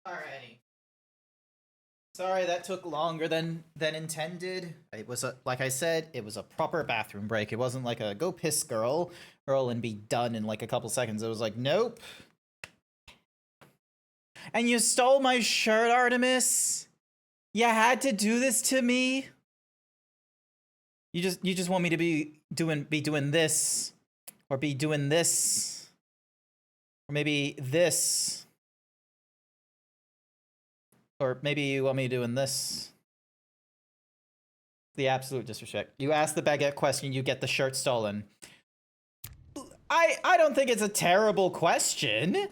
[SPEAKER 1] Alrighty. Sorry that took longer than intended. It was like I said, it was a proper bathroom break. It wasn't like a go piss girl and be done in like a couple seconds. It was like, nope. And you stole my shirt, Artemis? You had to do this to me? You just want me to be doing this, or be doing this, or maybe this, or maybe you want me doing this. The absolute disrespect. You ask the baguette question, you get the shirt stolen. I don't think it's a terrible question.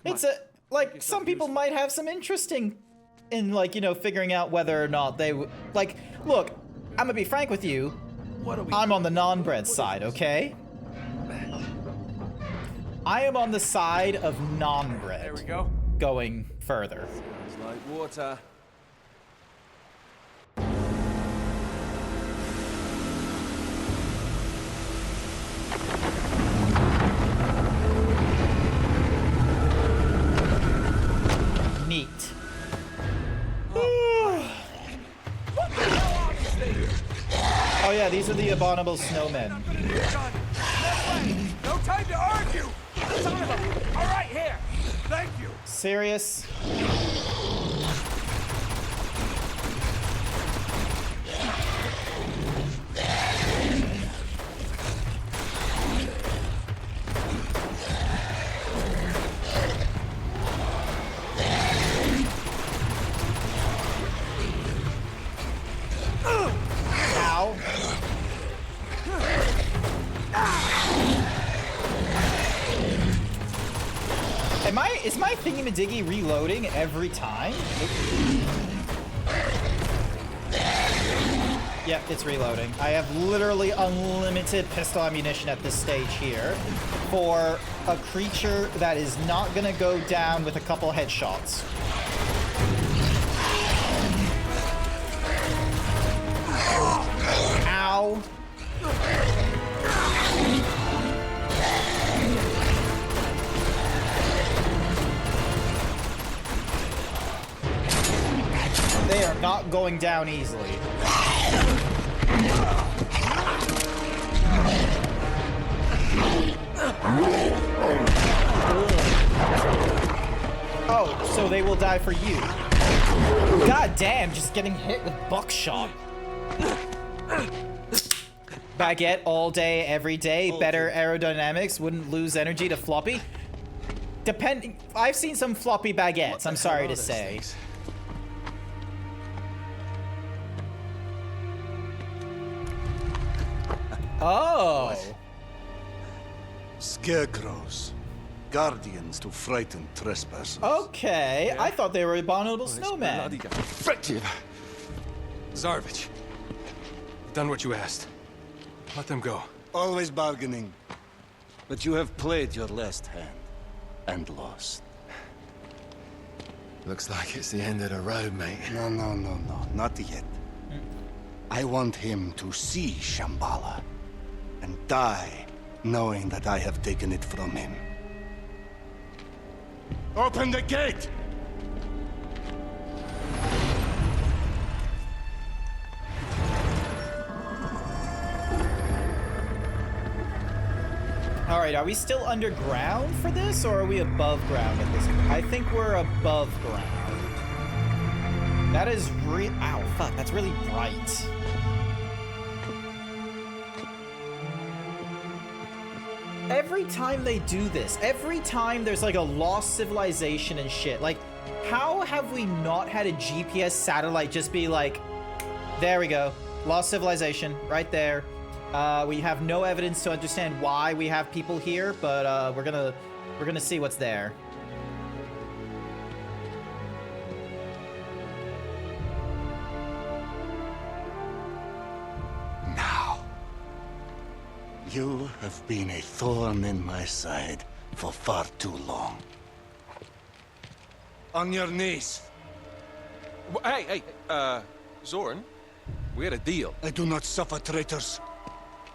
[SPEAKER 1] It's a like some people might have some interest in like, you know, figuring out whether or not they like. Look, I'm gonna be frank with you. I'm on the non-bread side, okay? I am on the side of non-bread.
[SPEAKER 7] There we go.
[SPEAKER 1] Going further.
[SPEAKER 7] Smells like water.
[SPEAKER 1] Neat. Oh yeah, these are the abominable snowmen.
[SPEAKER 10] No time to argue! Son of a... All right, here. Thank you.
[SPEAKER 1] Serious? Ow. Is my thingy-majiggy reloading every time? Yep, it's reloading. I have literally unlimited pistol ammunition at this stage here for a creature that is not gonna go down with a couple headshots. Ow. They are not going down easily. Oh, so they will die for you. God damn, just getting hit with buckshot. Baguette all day, every day. Better aerodynamics, wouldn't lose energy to floppy. I've seen some floppy baguettes, I'm sorry to say. Oh.
[SPEAKER 9] Scarecrows. Guardians to frighten trespassers.
[SPEAKER 1] Okay, yeah. I thought they were abominable snowmen.
[SPEAKER 7] Effective. Zarvich. Done what you asked. Let them go.
[SPEAKER 9] Always bargaining. But you have played your last hand. And lost.
[SPEAKER 10] Looks like it's the end of the road, mate.
[SPEAKER 9] No, not yet. I want him to see Shambhala. And die, knowing that I have taken it from him. Open the gate!
[SPEAKER 1] Alright, are we still underground for this, or are we above ground at this point? I think we're above ground. That is ow, fuck, that's really bright. Every time they do this, every time there's like a lost civilization and shit, like, how have we not had a GPS satellite just be like, there we go, lost civilization, right there. We have no evidence to understand why we have people here, but we're gonna see what's there.
[SPEAKER 9] You have been a thorn in my side for far too long. On your knees.
[SPEAKER 7] Hey, Zoran, we had a deal.
[SPEAKER 9] I do not suffer traitors.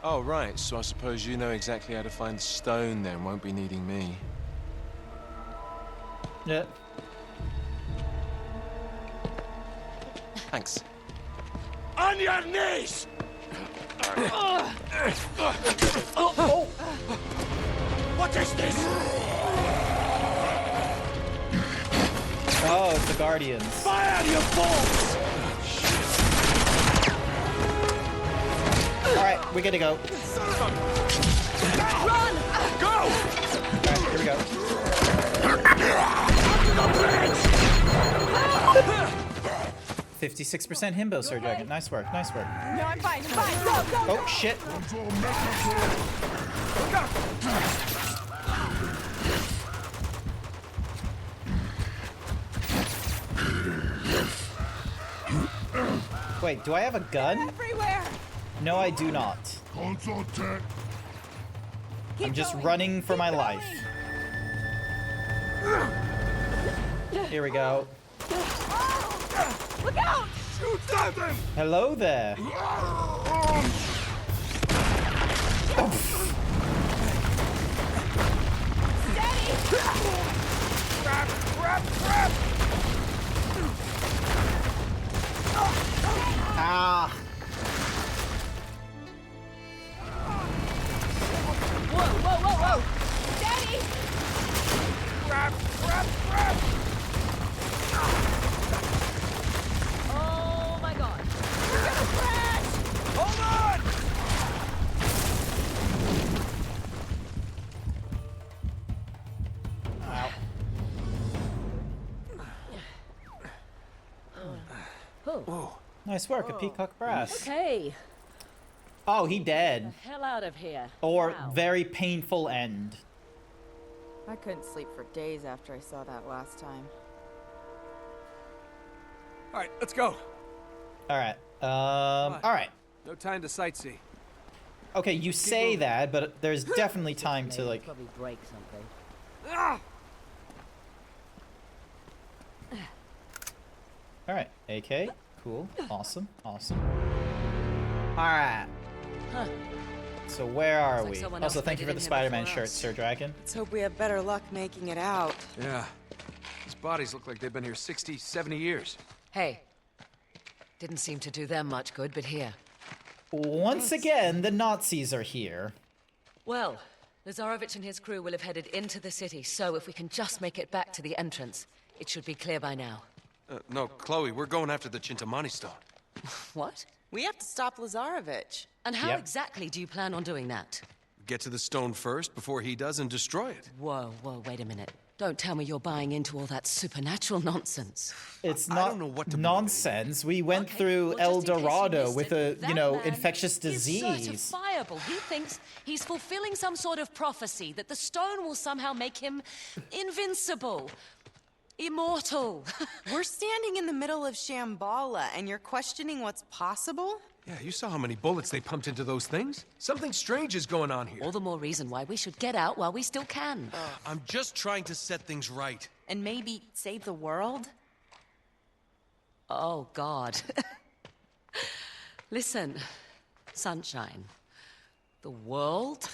[SPEAKER 7] Oh, right, so I suppose you know exactly how to find the stone then, won't be needing me.
[SPEAKER 1] Yeah.
[SPEAKER 7] Thanks.
[SPEAKER 9] On your knees!
[SPEAKER 1] Oh!
[SPEAKER 9] What is this?
[SPEAKER 1] Oh, it's the Guardians.
[SPEAKER 9] Fire your bolts!
[SPEAKER 1] Alright, we're good to go.
[SPEAKER 10] Run! Go!
[SPEAKER 1] Alright, here we go. 56% himbo, Sir Dragon. Nice work, nice work.
[SPEAKER 8] No, I'm fine. Go, go,
[SPEAKER 1] Oh, shit. Wait, do I have a gun?
[SPEAKER 8] Everywhere.
[SPEAKER 1] No, I do not. I'm just running for my life. Here we go.
[SPEAKER 8] Look out!
[SPEAKER 10] Shoot them!
[SPEAKER 1] Hello there.
[SPEAKER 10] Crap! Crap! Crap!
[SPEAKER 1] Ah.
[SPEAKER 8] Whoa, whoa, whoa, whoa! Steady!
[SPEAKER 10] Crap! Crap! Crap!
[SPEAKER 8] Oh my god! We're gonna crash!
[SPEAKER 10] Hold on!
[SPEAKER 1] Nice work, a peacock brass.
[SPEAKER 11] Okay,
[SPEAKER 1] Oh, he dead.
[SPEAKER 11] hell out of here.
[SPEAKER 1] Or
[SPEAKER 11] Wow.
[SPEAKER 1] very painful end.
[SPEAKER 8] I couldn't sleep for days after I saw that last time.
[SPEAKER 7] All right, let's go.
[SPEAKER 1] All right. All right.
[SPEAKER 7] No time to sightsee.
[SPEAKER 1] Okay, you say that, but there's definitely time to like.
[SPEAKER 11] Probably break something.
[SPEAKER 7] Ah!
[SPEAKER 1] All right, AK, cool, awesome, awesome. All right.
[SPEAKER 11] Huh.
[SPEAKER 1] So where are
[SPEAKER 11] like
[SPEAKER 1] we?
[SPEAKER 11] someone
[SPEAKER 1] Also,
[SPEAKER 11] else
[SPEAKER 1] thank you
[SPEAKER 11] made
[SPEAKER 1] for
[SPEAKER 11] it
[SPEAKER 1] the
[SPEAKER 11] in here
[SPEAKER 1] Spider-Man
[SPEAKER 11] before
[SPEAKER 1] shirt,
[SPEAKER 11] us.
[SPEAKER 1] Sir Dragon.
[SPEAKER 12] Let's hope we have better luck making it out.
[SPEAKER 7] Yeah. These bodies look like they've been here 60, 70 years.
[SPEAKER 11] Hey, didn't seem to do them much good, but here.
[SPEAKER 1] Once again, the Nazis are here.
[SPEAKER 11] Well, Lazarovich and his crew will have headed into the city, so if we can just make it back to the entrance, it should be clear by now.
[SPEAKER 7] No, Chloe, we're going after the Chintamani stone.
[SPEAKER 11] What?
[SPEAKER 12] We have to stop Lazarovich.
[SPEAKER 11] And how
[SPEAKER 1] Yep.
[SPEAKER 11] exactly do you plan on doing that?
[SPEAKER 7] Get to the stone first before he does and destroy it.
[SPEAKER 11] Whoa, wait a minute. Don't tell me you're buying into all that supernatural nonsense.
[SPEAKER 1] It's
[SPEAKER 7] I
[SPEAKER 1] not
[SPEAKER 7] don't know what to believe
[SPEAKER 1] nonsense. We went
[SPEAKER 11] Okay,
[SPEAKER 1] through
[SPEAKER 11] well,
[SPEAKER 1] El
[SPEAKER 11] just in case you
[SPEAKER 1] Dorado
[SPEAKER 11] missed
[SPEAKER 1] with
[SPEAKER 11] it,
[SPEAKER 1] a,
[SPEAKER 11] that man
[SPEAKER 1] infectious
[SPEAKER 11] is
[SPEAKER 1] disease.
[SPEAKER 11] certifiable. He thinks he's fulfilling some sort of prophecy that the stone will somehow make him invincible, immortal.
[SPEAKER 12] We're standing in the middle of Shambhala, and you're questioning what's possible?
[SPEAKER 7] Yeah, you saw how many bullets they pumped into those things? Something strange is going on here.
[SPEAKER 11] All the more reason why we should get out while we still can.
[SPEAKER 7] I'm just trying to set things right.
[SPEAKER 12] And maybe save the world?
[SPEAKER 11] Oh, God. Listen, Sunshine. The world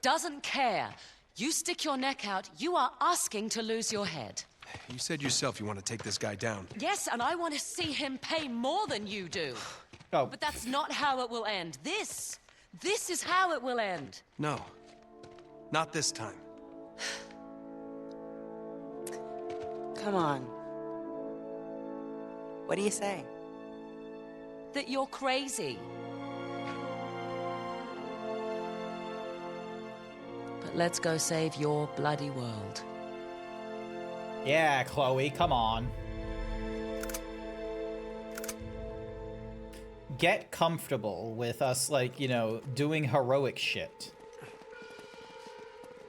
[SPEAKER 11] doesn't care. You stick your neck out, you are asking to lose your head.
[SPEAKER 7] You said yourself you want to take this guy down.
[SPEAKER 11] Yes, and I want to see him pay more than you do.
[SPEAKER 1] Oh,
[SPEAKER 11] But that's not how it will end. This is how it will end.
[SPEAKER 7] No, not this time.
[SPEAKER 12] Come on. What do you say?
[SPEAKER 11] That you're crazy. But let's go save your bloody world.
[SPEAKER 1] yeah, Chloe, come on. Get comfortable with us, like, doing heroic shit.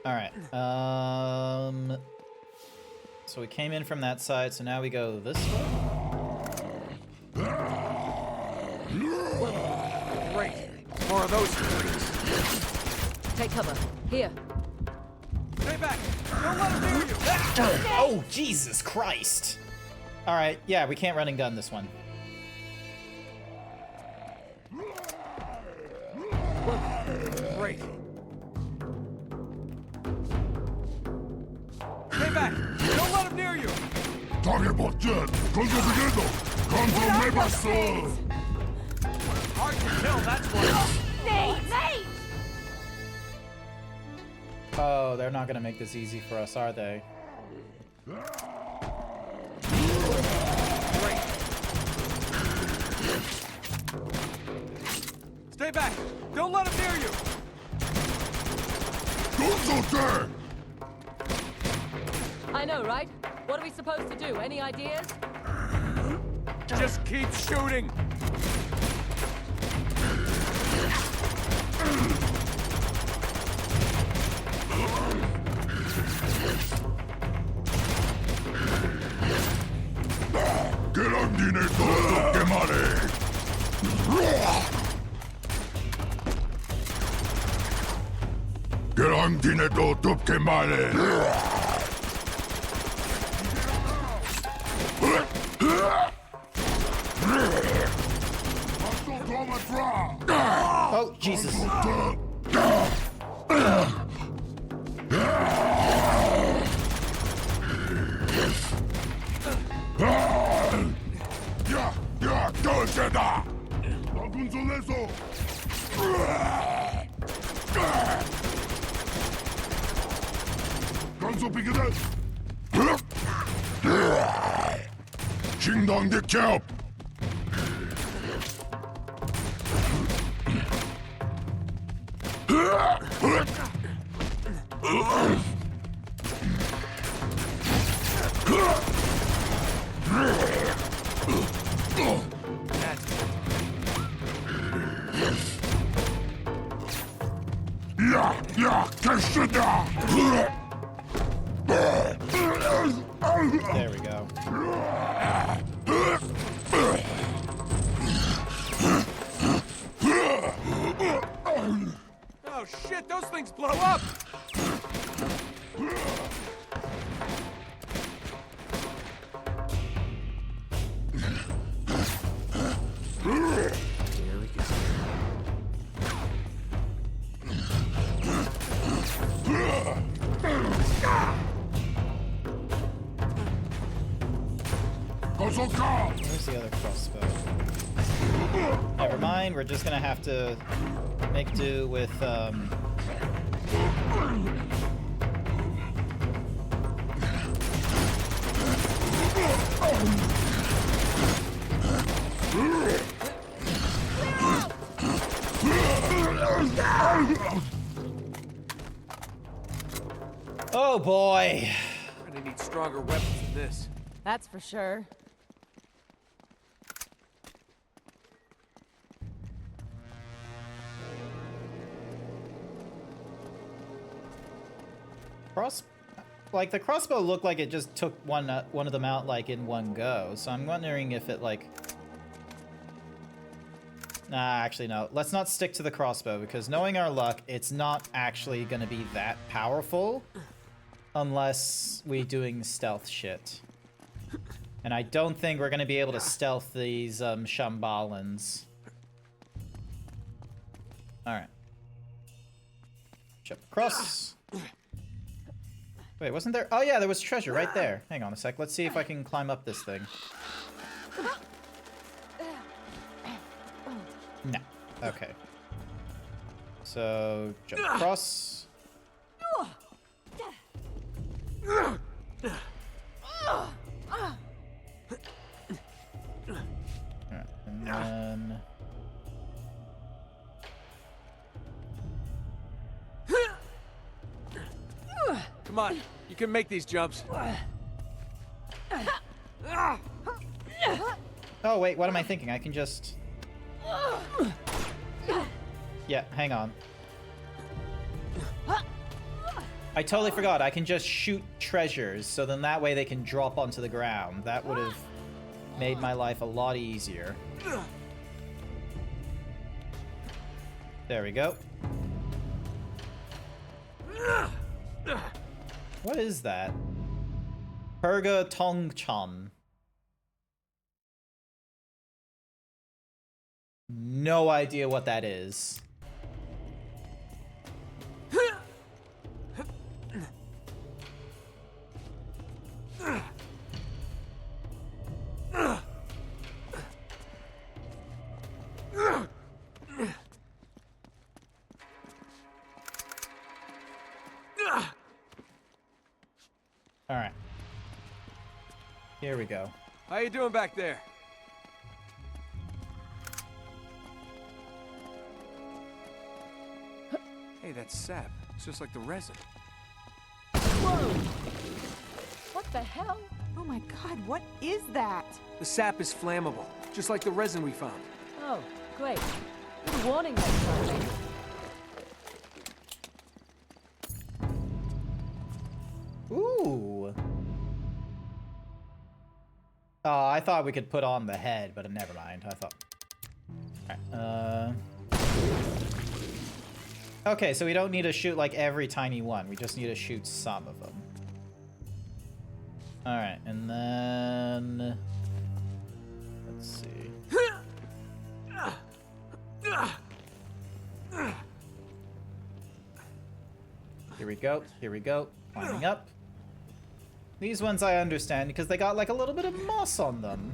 [SPEAKER 1] All right. So we came in from that side, so now we go this way.
[SPEAKER 7] Great. More of those.
[SPEAKER 11] Take cover. Here.
[SPEAKER 7] Stay back. Don't let him near you.
[SPEAKER 1] Oh, Jesus Christ. All right, yeah, we can't run and gun this one.
[SPEAKER 7] Great. Stay back. Don't let him near you. Hard to kill, that's what.
[SPEAKER 8] Nate!
[SPEAKER 1] Oh, they're not gonna make this easy for us, are they?
[SPEAKER 7] Great. Stay back. Don't let him near you.
[SPEAKER 11] I know, right? What are we supposed to do? Any ideas?
[SPEAKER 7] Just keep shooting.
[SPEAKER 1] Oh, Jesus. There we go.
[SPEAKER 7] Oh shit, those things blow up!
[SPEAKER 1] Where's the other crossbow? Never mind, we're just gonna have to make do with, Oh boy!
[SPEAKER 7] I'm gonna need stronger weapons than this.
[SPEAKER 8] That's for sure.
[SPEAKER 1] Like, the crossbow looked like it just took one of them out, like, in one go, so I'm wondering if it, like... Nah, actually, no. Let's not stick to the crossbow, because knowing our luck, it's not actually gonna be that powerful unless we're doing stealth shit. And I don't think we're gonna be able to stealth these, Shambalans. Alright. Jump across. Wait, wasn't there? Oh yeah, there was treasure right there. Hang on a sec. Let's see if I can climb up this thing. No. Okay. So, jump across. Alright, and then...
[SPEAKER 7] Come on, you can make these jumps.
[SPEAKER 1] Oh wait, what am I thinking? I can just... Yeah, hang on. I totally forgot. I can just shoot treasures, so then that way they can drop onto the ground. That would have made my life a lot easier. There we go. What is that? Perga Tongchan. No idea what that is. All right. Here we go.
[SPEAKER 7] How you doing back there? Hey, that's sap. It's just like the resin.
[SPEAKER 8] Whoa! What the hell?
[SPEAKER 12] Oh my god, what is that?
[SPEAKER 7] The sap is flammable, just like the resin we found.
[SPEAKER 8] Oh, great. Good warning next time.
[SPEAKER 1] Ooh. Oh, I thought we could put on the head, but never mind. I thought... Alright, okay, so we don't need to shoot, like, every tiny one. We just need to shoot some of them. Alright, and then... Let's see. Here we go. Here we go. Climbing up. These ones I understand because they got like a little bit of moss on them.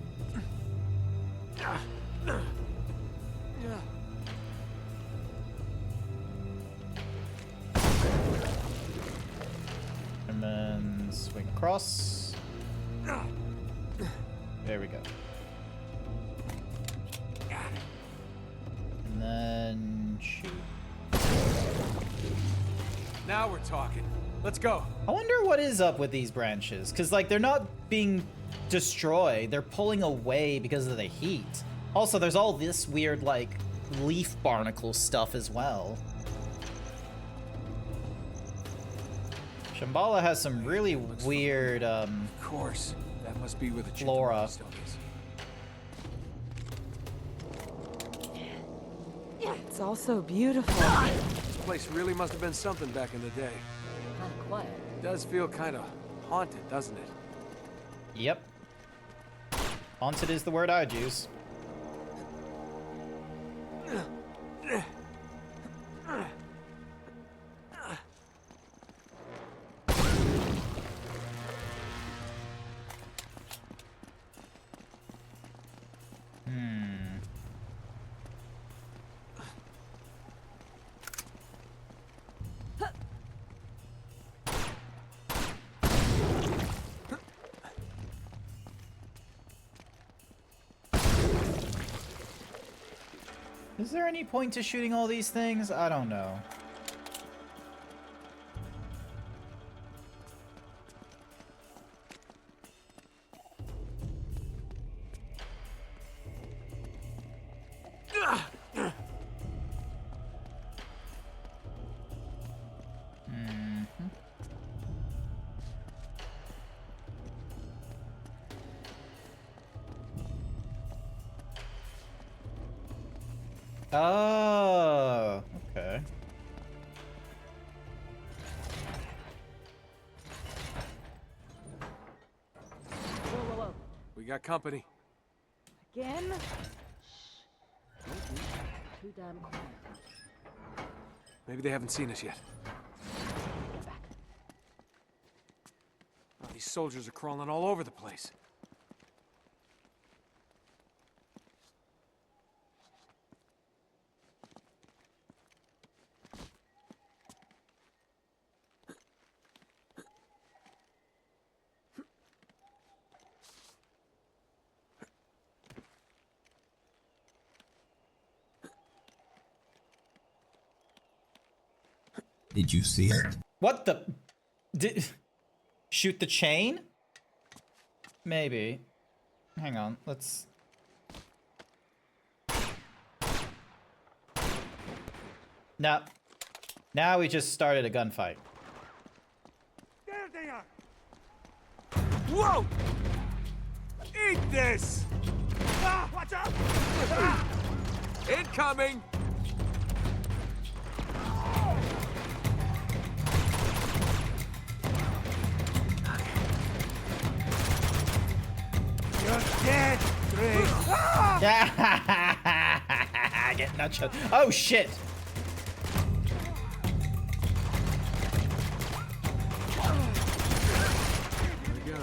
[SPEAKER 1] And then swing across. There we go. And then shoot.
[SPEAKER 7] Now we're talking. Let's go.
[SPEAKER 1] I wonder what is up with these branches, because like they're not being destroyed, they're pulling away because of the heat. Also, there's all this weird like leaf barnacle stuff as well. Shambhala has some really weird
[SPEAKER 7] Of course. That must be where the
[SPEAKER 1] flora.
[SPEAKER 7] stone is.
[SPEAKER 8] It's all so beautiful.
[SPEAKER 7] This place really must have been something back in the day.
[SPEAKER 11] Kind of quiet.
[SPEAKER 7] It does feel kind of haunted, doesn't it?
[SPEAKER 1] Yep. Haunted is the word I'd use. Is there any point to shooting all these things? I don't know. Oh, okay.
[SPEAKER 8] Whoa.
[SPEAKER 7] We got company.
[SPEAKER 8] Again?
[SPEAKER 11] Don't be too damn quiet.
[SPEAKER 7] Maybe they haven't seen us yet.
[SPEAKER 11] Get back.
[SPEAKER 7] Oh, these soldiers are crawling all over the place.
[SPEAKER 13] Did you see it?
[SPEAKER 1] What the? Did shoot the chain? Maybe. Hang on. Let's. Now, now we just started a gunfight.
[SPEAKER 7] There they are! Whoa! Eat this! Ah, watch out! Ah! Incoming! You're dead, Drake!
[SPEAKER 1] Get nutshot. Oh shit!
[SPEAKER 7] Here we go.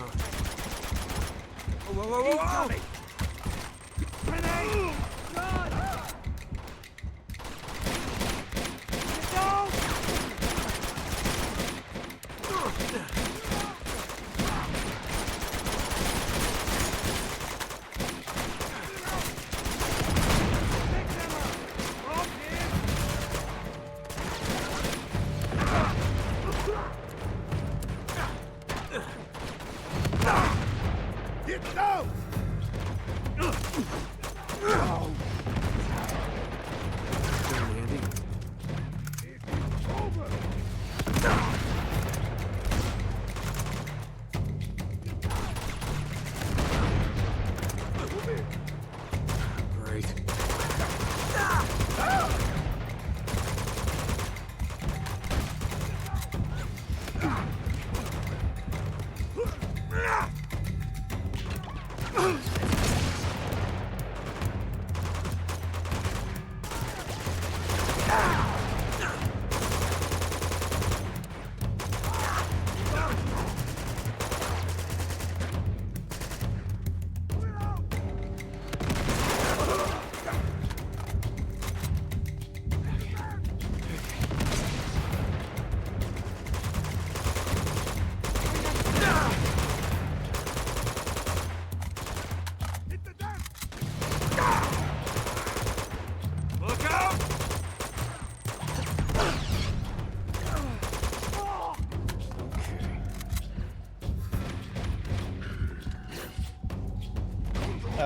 [SPEAKER 7] Whoa! Grenade! God! Get down!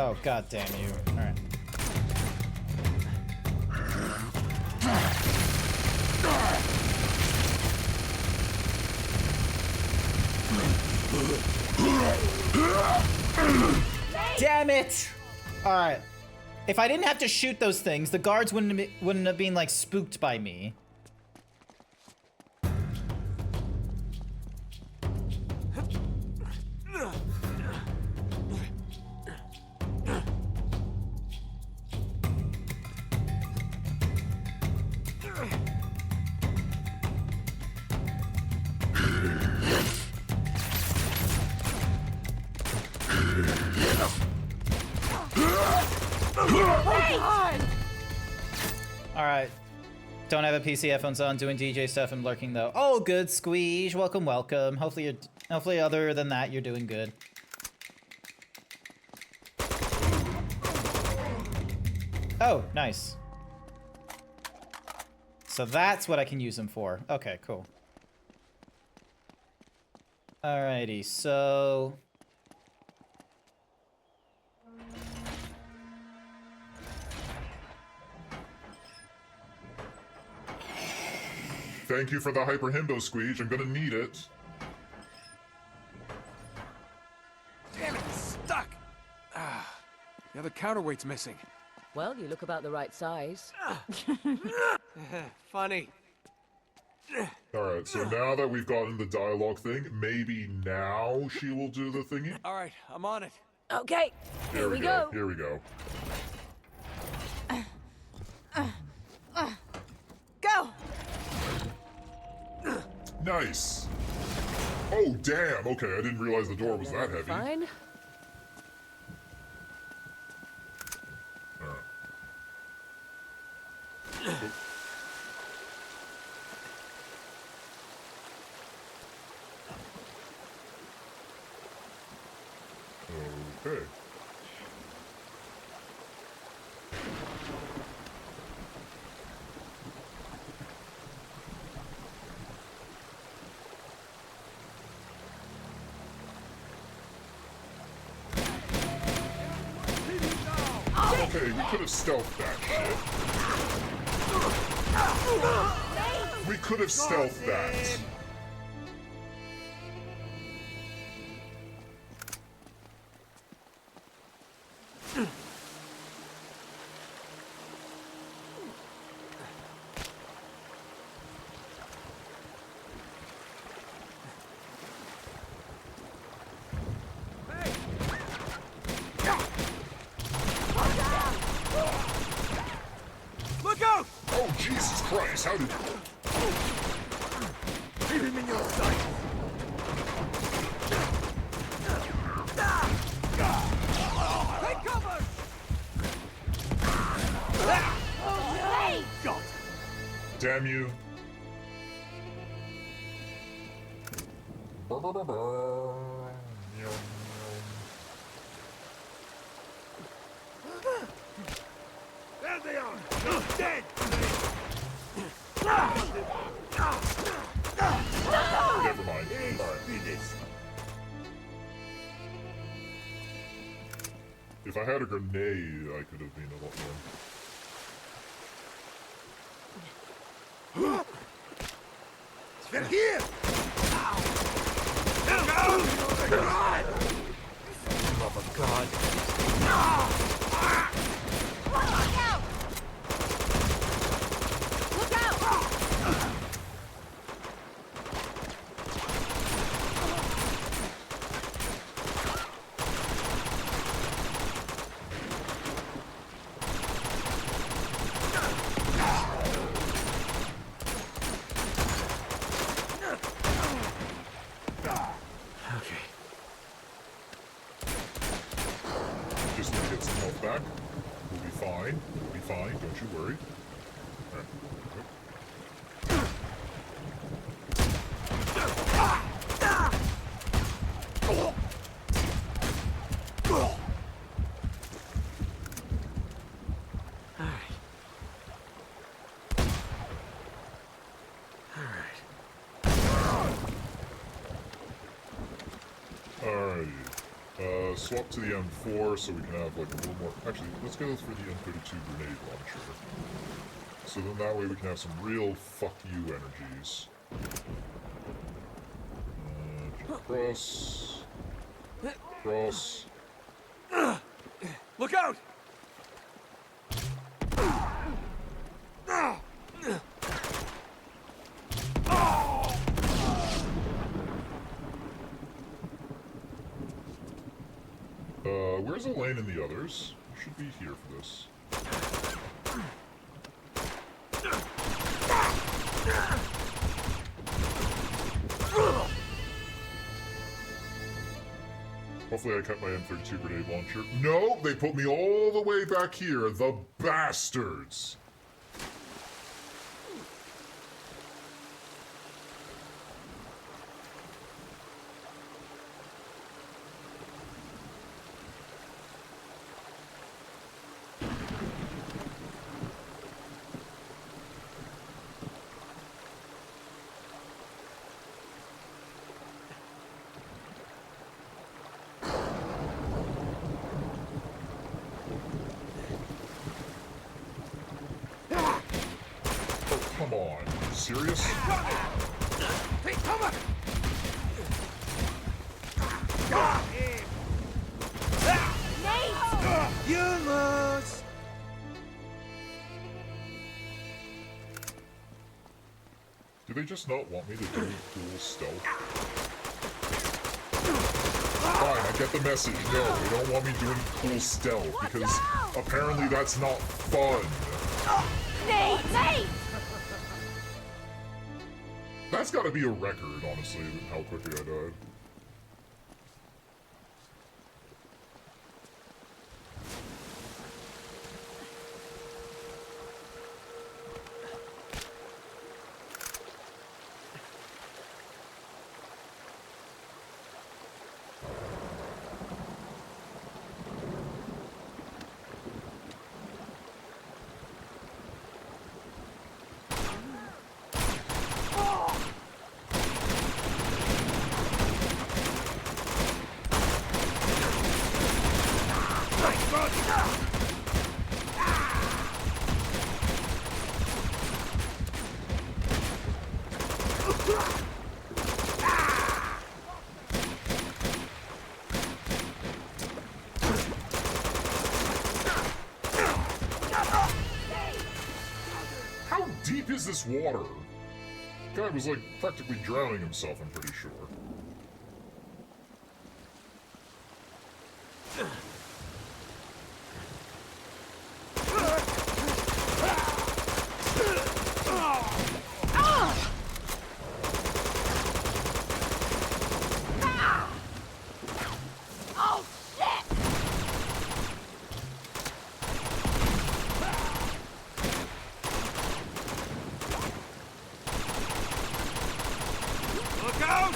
[SPEAKER 1] Oh, god damn you. Alright. Damn it! Alright. If I didn't have to shoot those things, the guards wouldn't have been, like, spooked by me. Alright. Don't have a PC, headphones on, doing DJ stuff and lurking though. Oh, good, Squeege. Welcome, welcome. Hopefully other than that, you're doing good. Oh, nice. So that's what I can use them for. Okay, cool. Alrighty, so...
[SPEAKER 13] Thank you for the hyper himbo, Squeege. I'm gonna need it.
[SPEAKER 7] Damn it, it's stuck! Ah, the other counterweight's missing.
[SPEAKER 11] Well, you look about the right size.
[SPEAKER 7] Funny.
[SPEAKER 13] Alright, so now that we've gotten the dialogue thing, maybe now she will do the thingy?
[SPEAKER 7] Alright, I'm on it.
[SPEAKER 11] Okay, here we go.
[SPEAKER 13] Here we go.
[SPEAKER 12] Go!
[SPEAKER 13] Nice! Oh, damn! Okay, I didn't realize the door was that heavy.
[SPEAKER 11] Fine.
[SPEAKER 13] Okay. Okay, we could have stealthed that shit. We could have stealthed that.
[SPEAKER 7] Look out!
[SPEAKER 13] Oh, Jesus Christ, how did...
[SPEAKER 7] Keep him in your sight! Take cover! God.
[SPEAKER 13] Damn you.
[SPEAKER 7] There they are! They're dead!
[SPEAKER 13] Never mind. Alright. If I had a grenade, I could have been a lot more.
[SPEAKER 7] They're here! God! Love of God.
[SPEAKER 8] Look out! Look out!
[SPEAKER 7] Okay.
[SPEAKER 13] Just need to get some health back. We'll be fine. We'll be fine. Don't you worry. Alright. Alrighty. swap to the M4 so we can have like a little more. Actually, let's go for the M32 grenade launcher. So then that way we can have some real fuck you energies. Cross. Cross.
[SPEAKER 7] Look out!
[SPEAKER 13] Where's Elaine and the others? Should be here for this. Hopefully I kept my M32 grenade launcher. No, they put me all the way back here, the bastards! Come on, serious?
[SPEAKER 7] Hey, come on!
[SPEAKER 8] Nate!
[SPEAKER 7] You lose!
[SPEAKER 13] Do they just not want me to do cool stealth? Fine, I get the message. No, they don't want me doing cool stealth because apparently that's not fun.
[SPEAKER 8] Nate! Nate!
[SPEAKER 13] That's gotta be a record, honestly, how quickly I died. How deep is this water? Guy was like practically drowning himself, I'm pretty sure.
[SPEAKER 8] Oh, shit!
[SPEAKER 7] Look out!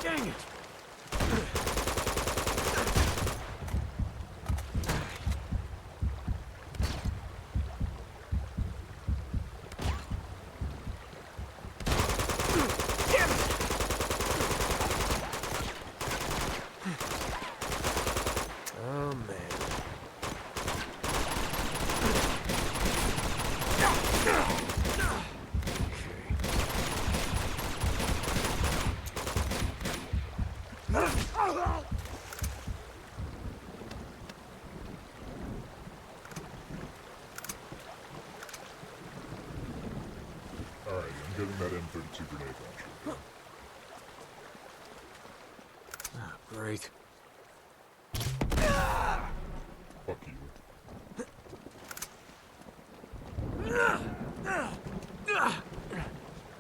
[SPEAKER 7] Dang it! Oh, man.
[SPEAKER 13] Alright, I'm getting that M32 grenade launcher.
[SPEAKER 7] Oh, great.
[SPEAKER 13] Fuck you.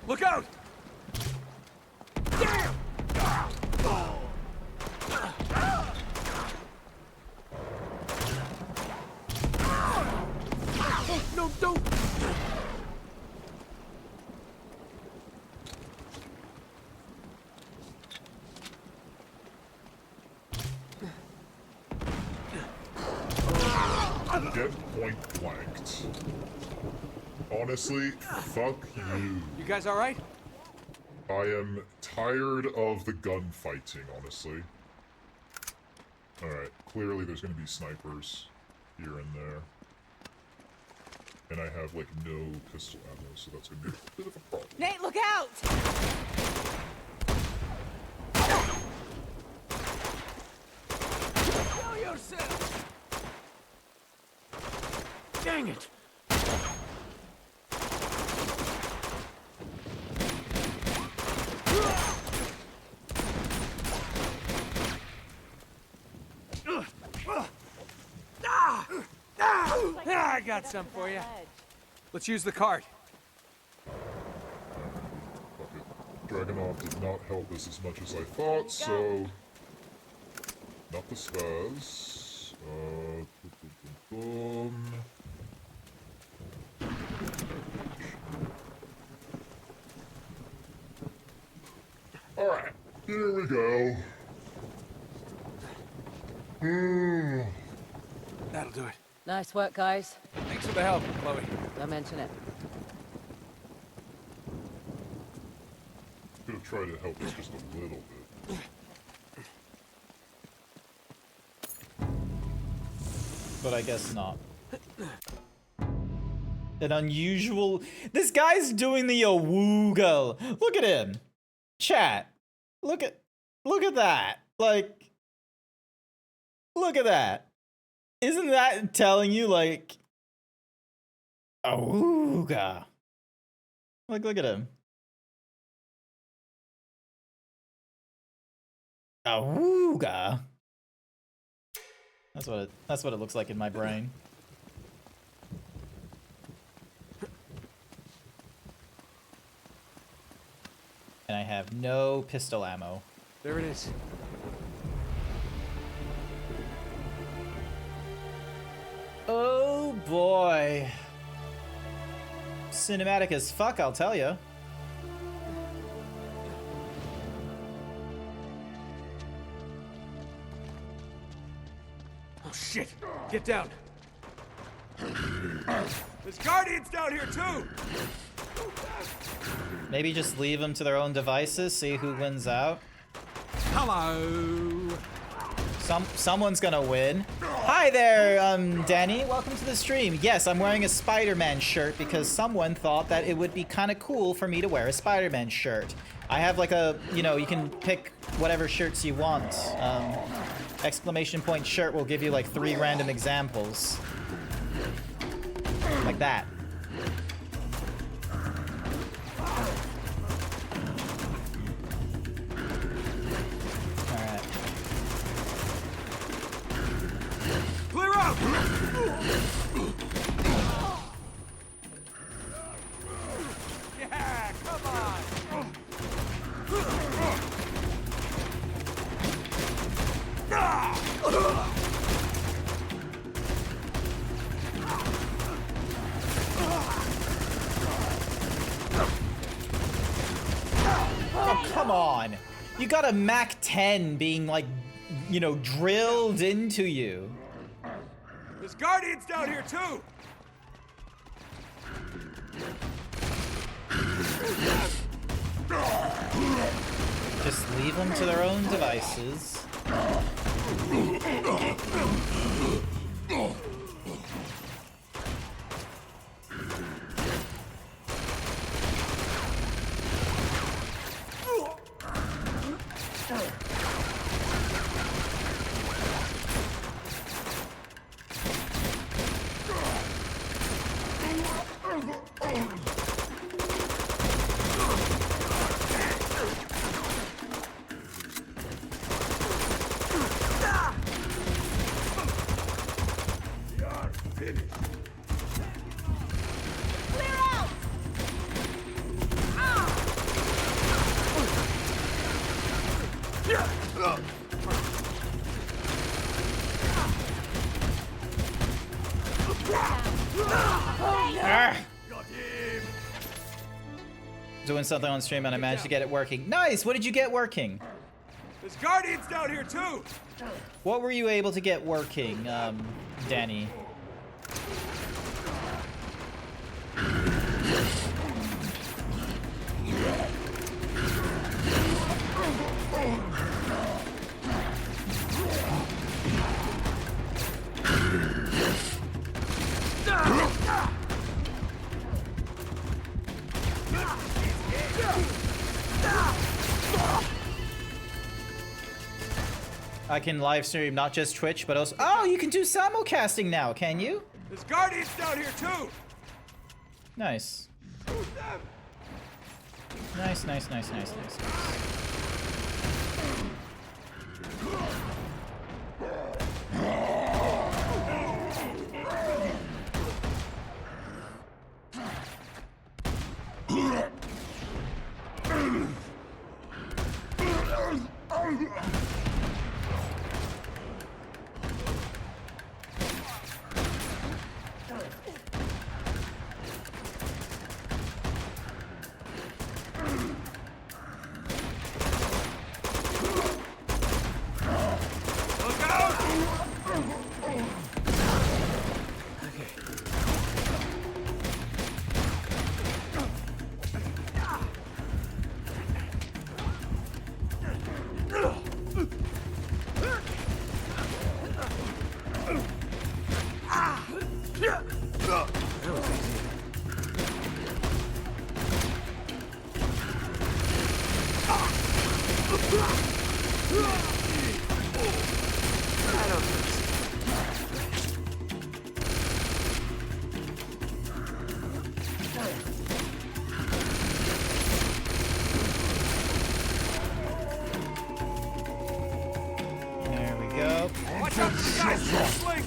[SPEAKER 7] Look out! Damn! Oh, no, don't!
[SPEAKER 13] Get point blanked. Honestly, fuck you.
[SPEAKER 7] You guys all right?
[SPEAKER 13] I am tired of the gunfighting, honestly. Alright, clearly there's gonna be snipers here and there. And I have, like, no pistol ammo, so that's gonna be a bit of a problem.
[SPEAKER 8] Nate, look out!
[SPEAKER 10] Show yourself! Dang it!
[SPEAKER 7] I got some for you. Let's use the cart.
[SPEAKER 13] Fuck it. Dragonov did not help us as much as I thought, so... Not the stairs. Alright, here we go.
[SPEAKER 7] That'll do it.
[SPEAKER 11] Nice work, guys.
[SPEAKER 7] Thanks for the help, Chloe.
[SPEAKER 11] Don't mention it.
[SPEAKER 13] Could have tried to help us just a little bit.
[SPEAKER 1] But I guess not. An unusual... This guy's doing the awooga. Look at him. Chat. Look at that. Like, look at that. Isn't that telling you, like, awooga? Like, look at him. Awooga. That's what it looks like in my brain. And I have no pistol ammo.
[SPEAKER 7] There it is.
[SPEAKER 1] Oh boy. Cinematic as fuck, I'll tell you.
[SPEAKER 7] Oh shit! Get down. There's guardians down here too.
[SPEAKER 1] Maybe just leave them to their own devices, see who wins out.
[SPEAKER 7] Hello.
[SPEAKER 1] Someone's gonna win. Hi there, Danny. Welcome to the stream. Yes, I'm wearing a Spider-Man shirt because someone thought that it would be kind of cool for me to wear a Spider-Man shirt. I have like a, you know, you can pick whatever shirts you want. Exclamation point shirt will give you like 3 random examples. Like that.
[SPEAKER 7] Clear out! Yeah, come on!
[SPEAKER 1] Oh, come on. You got a Mac 10 being like, you know, drilled into you.
[SPEAKER 7] There's guardians down here too!
[SPEAKER 1] Just leave them to their own devices. Doing something on stream and I managed to get it working. Nice! What did you get working?
[SPEAKER 7] There's guardians down here too!
[SPEAKER 1] What were you able to get working, Danny? I can live stream not just Twitch, but also... Oh, you can do simulcasting now, can you?
[SPEAKER 7] There's guardians down here too.
[SPEAKER 1] Nice. Nice, nice, nice, nice, nice, nice. There we go.
[SPEAKER 7] Watch out for the guys with the slings.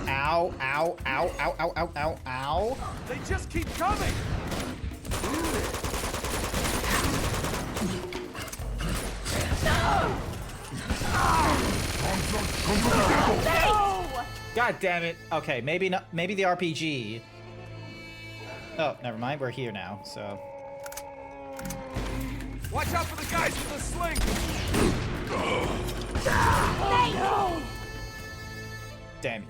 [SPEAKER 1] Ow, ow, ow, ow, ow, ow, ow, ow.
[SPEAKER 7] They just keep coming.
[SPEAKER 1] God damn it. Okay, maybe not. Maybe the RPG. Oh, never mind. We're here now, so.
[SPEAKER 7] Watch out for the guys with the slings.
[SPEAKER 1] Damn you.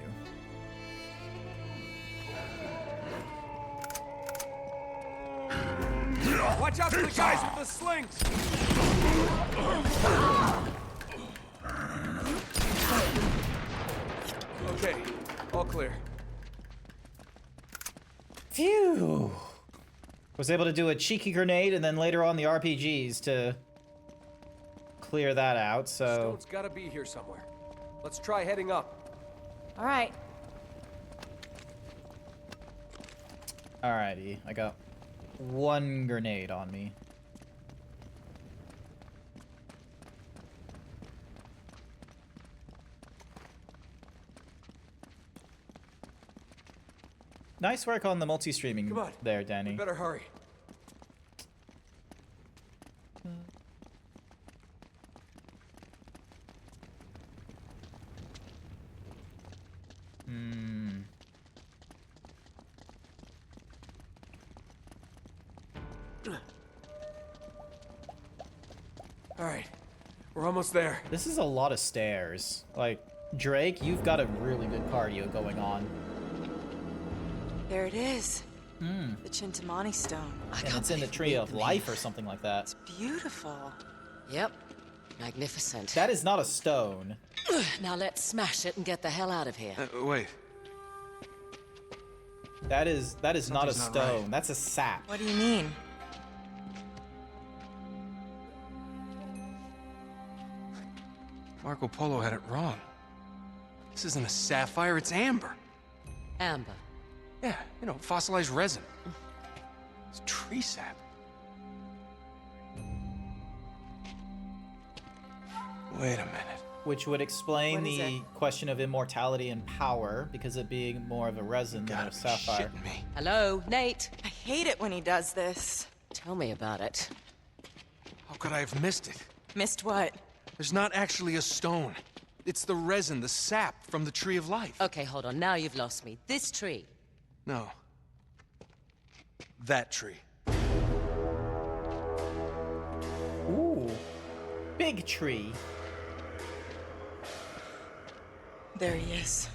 [SPEAKER 7] Watch out for the guys with the slings. Okay, all clear.
[SPEAKER 1] Phew. Was able to do a cheeky grenade and then later on the RPGs to clear that out, so.
[SPEAKER 7] Stone's gotta be here somewhere. Let's try heading up.
[SPEAKER 8] All right.
[SPEAKER 1] Alrighty, I got one grenade on me. Nice work on the multi-streaming
[SPEAKER 7] Come on.
[SPEAKER 1] there, Danny.
[SPEAKER 7] We better hurry. All right, we're almost there.
[SPEAKER 1] This is a lot of stairs. Like, Drake, you've got a really good cardio going on.
[SPEAKER 12] There it is. The Chintamani stone.
[SPEAKER 1] And it's in the Tree of Life or something like that.
[SPEAKER 12] It's beautiful.
[SPEAKER 11] Yep. Magnificent.
[SPEAKER 1] That is not a stone.
[SPEAKER 11] Now let's smash it and get the hell out of here.
[SPEAKER 7] Wait.
[SPEAKER 1] That is not a
[SPEAKER 7] Something's not
[SPEAKER 1] stone.
[SPEAKER 7] right.
[SPEAKER 1] That's a sap.
[SPEAKER 12] What do you mean?
[SPEAKER 7] Marco Polo had it wrong. This isn't a sapphire, it's amber.
[SPEAKER 11] Amber.
[SPEAKER 7] Yeah, you know, fossilized resin. It's tree sap. Wait a minute.
[SPEAKER 1] Which would explain
[SPEAKER 12] What is
[SPEAKER 1] the
[SPEAKER 12] it?
[SPEAKER 1] question of immortality and power, because it being more of a resin than a sapphire.
[SPEAKER 7] Shitting me.
[SPEAKER 11] Hello, Nate.
[SPEAKER 12] I hate it when he does this.
[SPEAKER 11] Tell me about it.
[SPEAKER 7] How could I have missed it?
[SPEAKER 12] Missed what?
[SPEAKER 7] There's not actually a stone. It's the resin, the sap from the Tree of Life.
[SPEAKER 11] Okay, hold on. Now you've lost me. This tree.
[SPEAKER 7] No. That tree.
[SPEAKER 1] Ooh. Big tree.
[SPEAKER 12] There he is.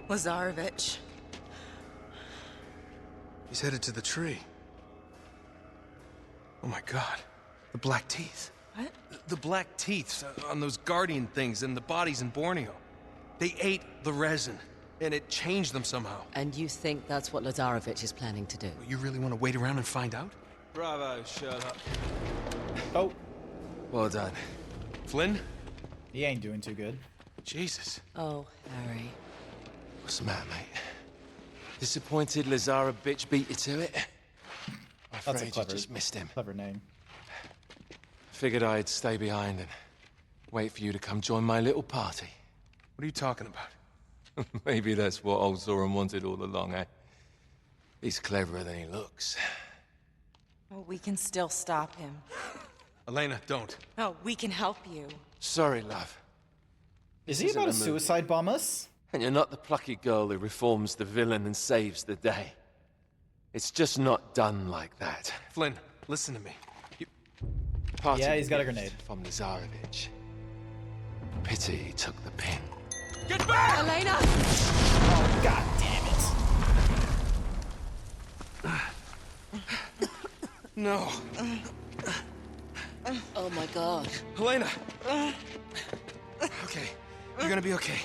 [SPEAKER 12] Lazarevic.
[SPEAKER 7] He's headed to the tree. Oh my god. The black teeth.
[SPEAKER 12] What?
[SPEAKER 7] The black teeth on those guardian things and the bodies in Borneo. They ate the resin, and it changed them somehow.
[SPEAKER 11] And you think that's what Lazarevic is planning to do?
[SPEAKER 7] You really want to wait around and find out? Bravo, Sherlock.
[SPEAKER 1] Oh,
[SPEAKER 7] Well done. Flynn?
[SPEAKER 1] he ain't doing too good.
[SPEAKER 7] Jesus.
[SPEAKER 11] Oh, Harry.
[SPEAKER 7] What's the matter, mate? Disappointed Lazara bitch beat you to it? I'm
[SPEAKER 1] That's a
[SPEAKER 7] afraid you
[SPEAKER 1] clever,
[SPEAKER 7] just missed him.
[SPEAKER 1] clever name.
[SPEAKER 7] Figured I'd stay behind and wait for you to come join my little party. What are you talking about? Maybe that's what old Zoran wanted all along, eh? He's cleverer than he looks.
[SPEAKER 12] Oh, we can still stop him.
[SPEAKER 7] Elena, don't.
[SPEAKER 12] Oh, we can help you.
[SPEAKER 7] Sorry, love.
[SPEAKER 1] Is
[SPEAKER 7] This
[SPEAKER 1] he
[SPEAKER 7] isn't
[SPEAKER 1] about to
[SPEAKER 7] a movie.
[SPEAKER 1] suicide bomb us?
[SPEAKER 7] And you're not the plucky girl who reforms the villain and saves the day. It's just not done like that. Flynn, listen to me.
[SPEAKER 1] Yeah, he's got a grenade.
[SPEAKER 7] From Lazarevic. Pity he took the pin.
[SPEAKER 12] Get back! Elena!
[SPEAKER 1] Oh, god damn it.
[SPEAKER 7] No.
[SPEAKER 11] Oh my god.
[SPEAKER 7] Helena! Okay, you're gonna be okay.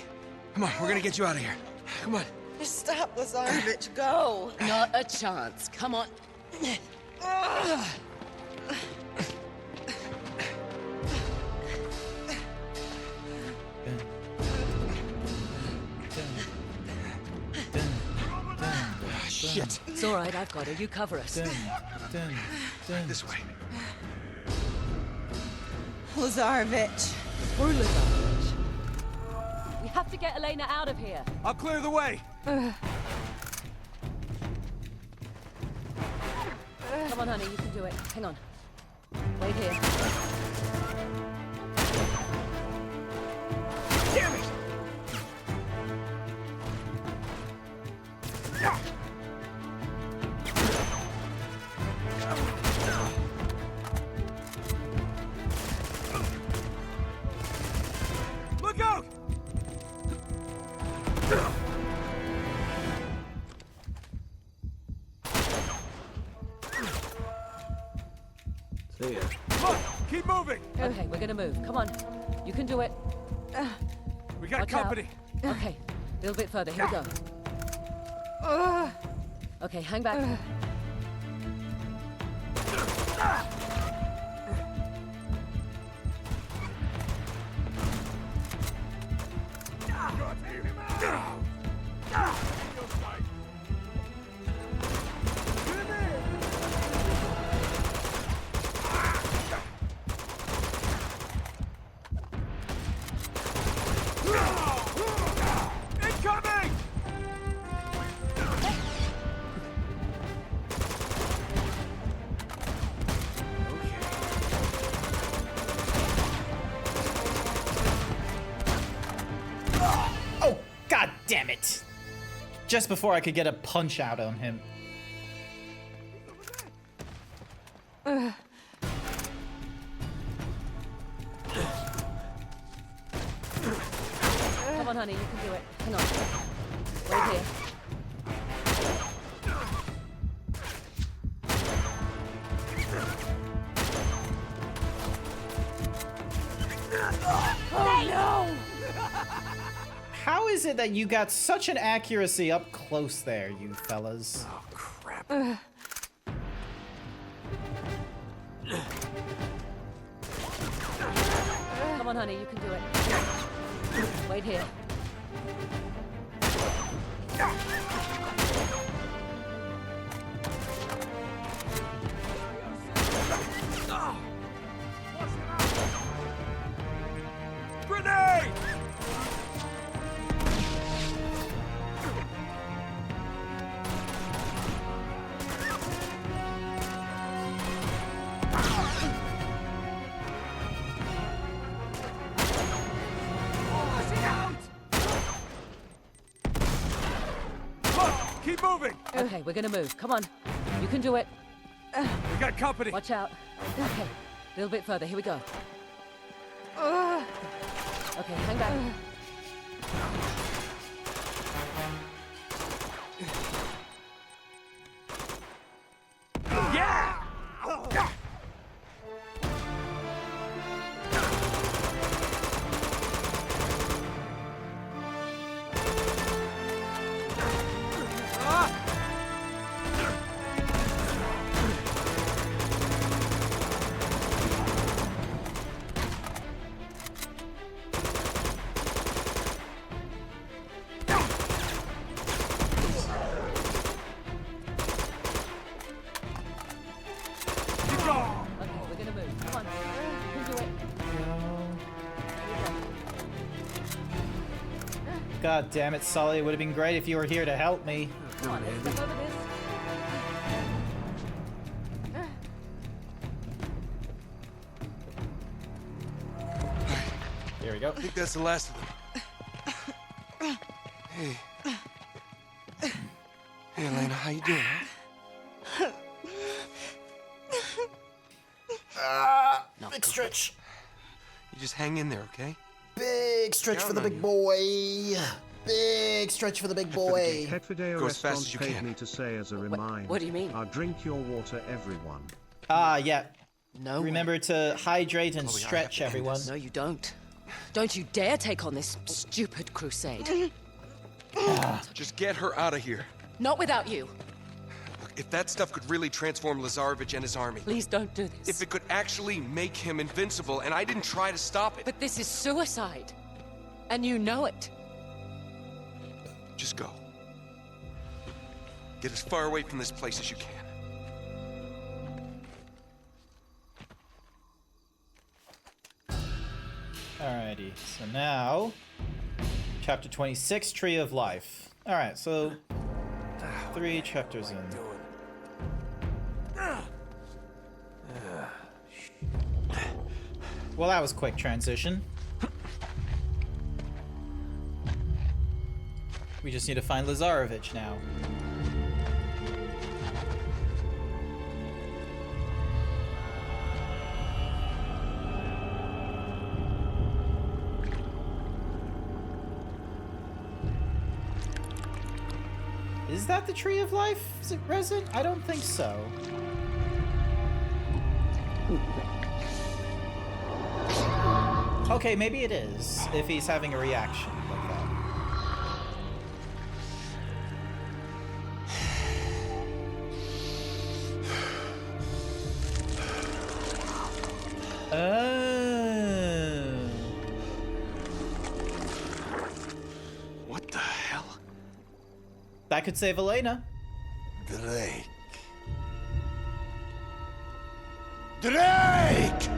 [SPEAKER 7] Come on, we're gonna get you out of here. Come on.
[SPEAKER 12] Just stop, Lazarevic. Go.
[SPEAKER 11] Not a chance. Come on.
[SPEAKER 7] Shit.
[SPEAKER 11] It's all right, I've got her. You cover us.
[SPEAKER 7] This way.
[SPEAKER 12] Lazarevic.
[SPEAKER 11] We're Lazarevic. We have to get Elena out of here.
[SPEAKER 7] I'll clear the way.
[SPEAKER 11] Come on, honey, you can do it. Hang on. Wait here.
[SPEAKER 7] Damn it! Look out!
[SPEAKER 10] See ya.
[SPEAKER 7] Look! Keep moving!
[SPEAKER 11] Okay, we're gonna move. Come on. You can do it.
[SPEAKER 7] We got
[SPEAKER 11] Watch
[SPEAKER 7] company.
[SPEAKER 11] out. Okay, a little bit further. Here we go. Okay, hang back.
[SPEAKER 7] Incoming!
[SPEAKER 1] Oh, god damn it. Just before I could get a punch out on him.
[SPEAKER 11] Come on, honey, you can do it. Hang on. Wait here.
[SPEAKER 1] Oh no! How is it that you got such an accuracy up close there, you fellas?
[SPEAKER 7] Oh, crap.
[SPEAKER 11] Come on, honey, you can do it. Wait here.
[SPEAKER 7] Grenade! Keep moving!
[SPEAKER 11] Okay, we're gonna move. Come on. You can do it.
[SPEAKER 7] We got company.
[SPEAKER 11] Watch out. Okay, a little bit further. Here we go. Okay, hang back.
[SPEAKER 7] Yeah!
[SPEAKER 1] God damn it, Sully. It would have been great if you were here to help me.
[SPEAKER 8] Come on, let's step over this.
[SPEAKER 1] Here we go.
[SPEAKER 7] I think that's the last of them. Hey. Hey, Elena, how you doing, huh?
[SPEAKER 1] Big stretch.
[SPEAKER 7] You just hang in there, okay?
[SPEAKER 1] Big stretch for the big boy. Big stretch for the big boy.
[SPEAKER 3] Petfideo
[SPEAKER 7] Go as fast as
[SPEAKER 3] Restaurant
[SPEAKER 7] you
[SPEAKER 3] paid
[SPEAKER 7] can.
[SPEAKER 3] me to say as a reminder.
[SPEAKER 11] what do you mean?
[SPEAKER 3] Drink your water, everyone.
[SPEAKER 1] Ah, yeah.
[SPEAKER 11] No.
[SPEAKER 1] Remember to hydrate and
[SPEAKER 7] Chloe, I
[SPEAKER 1] stretch,
[SPEAKER 7] have to end
[SPEAKER 1] everyone.
[SPEAKER 7] this.
[SPEAKER 11] No, you don't. Don't you dare take on this stupid crusade.
[SPEAKER 7] Just get her out of here.
[SPEAKER 11] Not without you.
[SPEAKER 7] Look, if that stuff could really transform Lazarevich and his army.
[SPEAKER 11] Please don't do this.
[SPEAKER 7] If it could actually make him invincible, and I didn't try to stop it.
[SPEAKER 11] But this is suicide. And you know it.
[SPEAKER 7] Just go. Get as far away from this place as you can.
[SPEAKER 1] Alrighty, so now, chapter 26, Tree of Life. Alright, so 3 chapters in. Well, that was quick transition. We just need to find Lazarevich now. Is that the Tree of Life? Is it resin? I don't think so. Okay, maybe it is, if he's having a reaction like that. Oh.
[SPEAKER 7] What the hell?
[SPEAKER 1] That could save Elena.
[SPEAKER 9] Drake. Drake!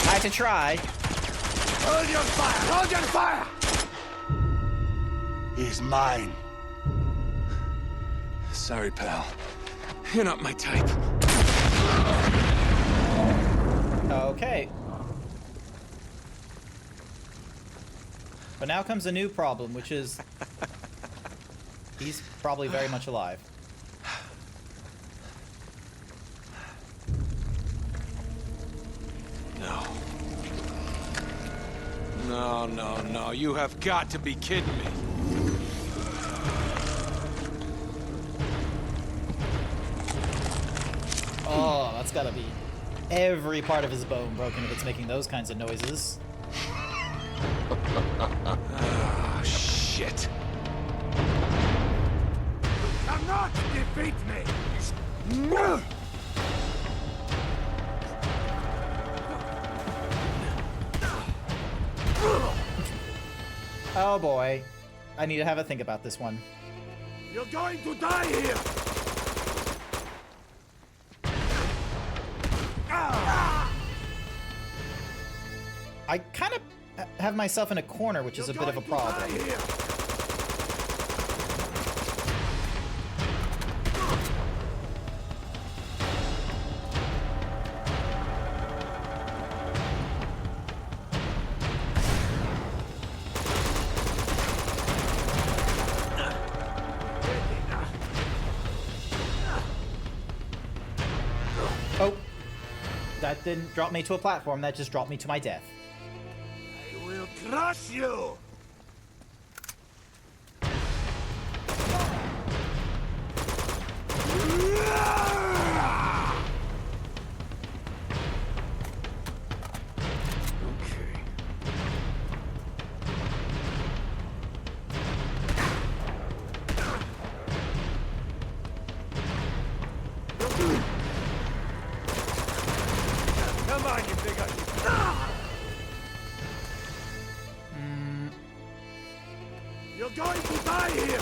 [SPEAKER 1] I had to try.
[SPEAKER 9] Hold your fire! Hold your fire! He's mine.
[SPEAKER 7] Sorry, pal. You're not my type.
[SPEAKER 1] Okay. But now comes a new problem, which is he's probably very much alive.
[SPEAKER 7] No. No, no, no. You have got to be kidding me.
[SPEAKER 1] Oh, that's gotta be every part of his bone broken if it's making those kinds of noises.
[SPEAKER 7] Ah, shit.
[SPEAKER 9] Cannot defeat me!
[SPEAKER 1] Oh boy. I need to have a think about this one.
[SPEAKER 9] You're going to die here!
[SPEAKER 1] I kind of have myself in a corner, which is a bit of a problem. Oh, that didn't drop me to a platform, that just dropped me to my death.
[SPEAKER 9] I will crush you! Come on, you big You're going to die here!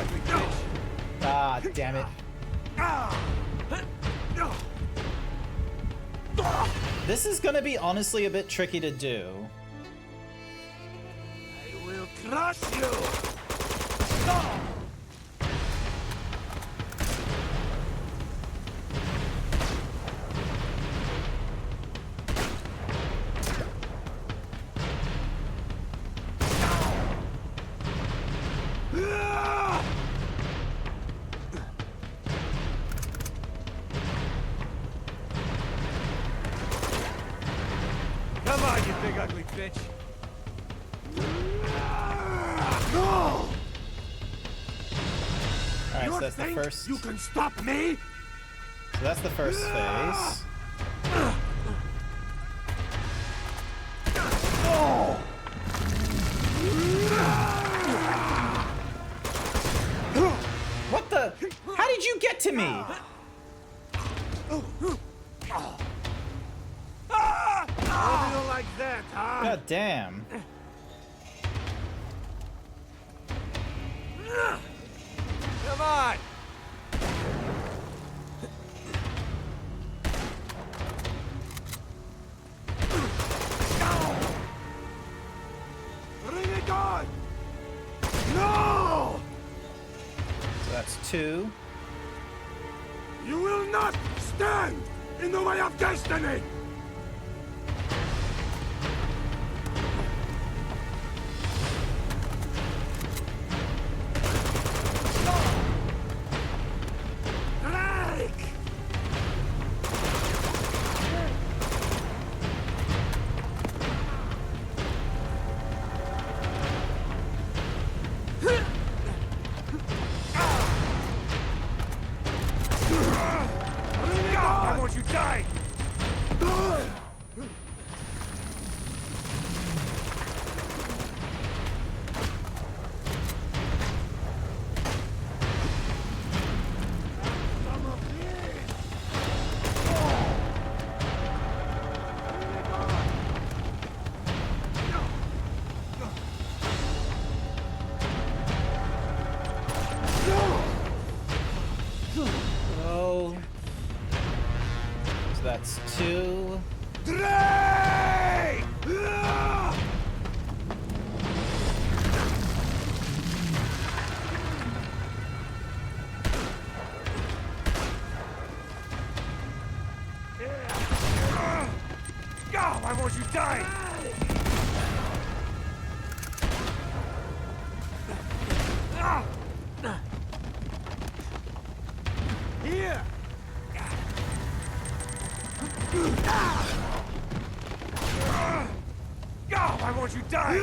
[SPEAKER 1] Damn it. This is gonna be honestly a bit tricky to do.
[SPEAKER 9] I will crush you!
[SPEAKER 14] Come on, you big ugly bitch.
[SPEAKER 9] No!
[SPEAKER 1] Alright,
[SPEAKER 9] You
[SPEAKER 1] so that's the
[SPEAKER 9] think
[SPEAKER 1] first.
[SPEAKER 9] you can stop me?
[SPEAKER 1] So that's the first phase. What the? How did you get to me?
[SPEAKER 9] How do you like that, huh?
[SPEAKER 1] God damn.
[SPEAKER 14] Come on.
[SPEAKER 9] Bring it on! No!
[SPEAKER 1] So that's 2.
[SPEAKER 9] You will not stand in the way of destiny! Drake!
[SPEAKER 14] I want you die.
[SPEAKER 1] Oh. So that's 2.
[SPEAKER 9] Drake!
[SPEAKER 14] Go! I want you die.
[SPEAKER 9] Here!
[SPEAKER 14] Go! I want you die.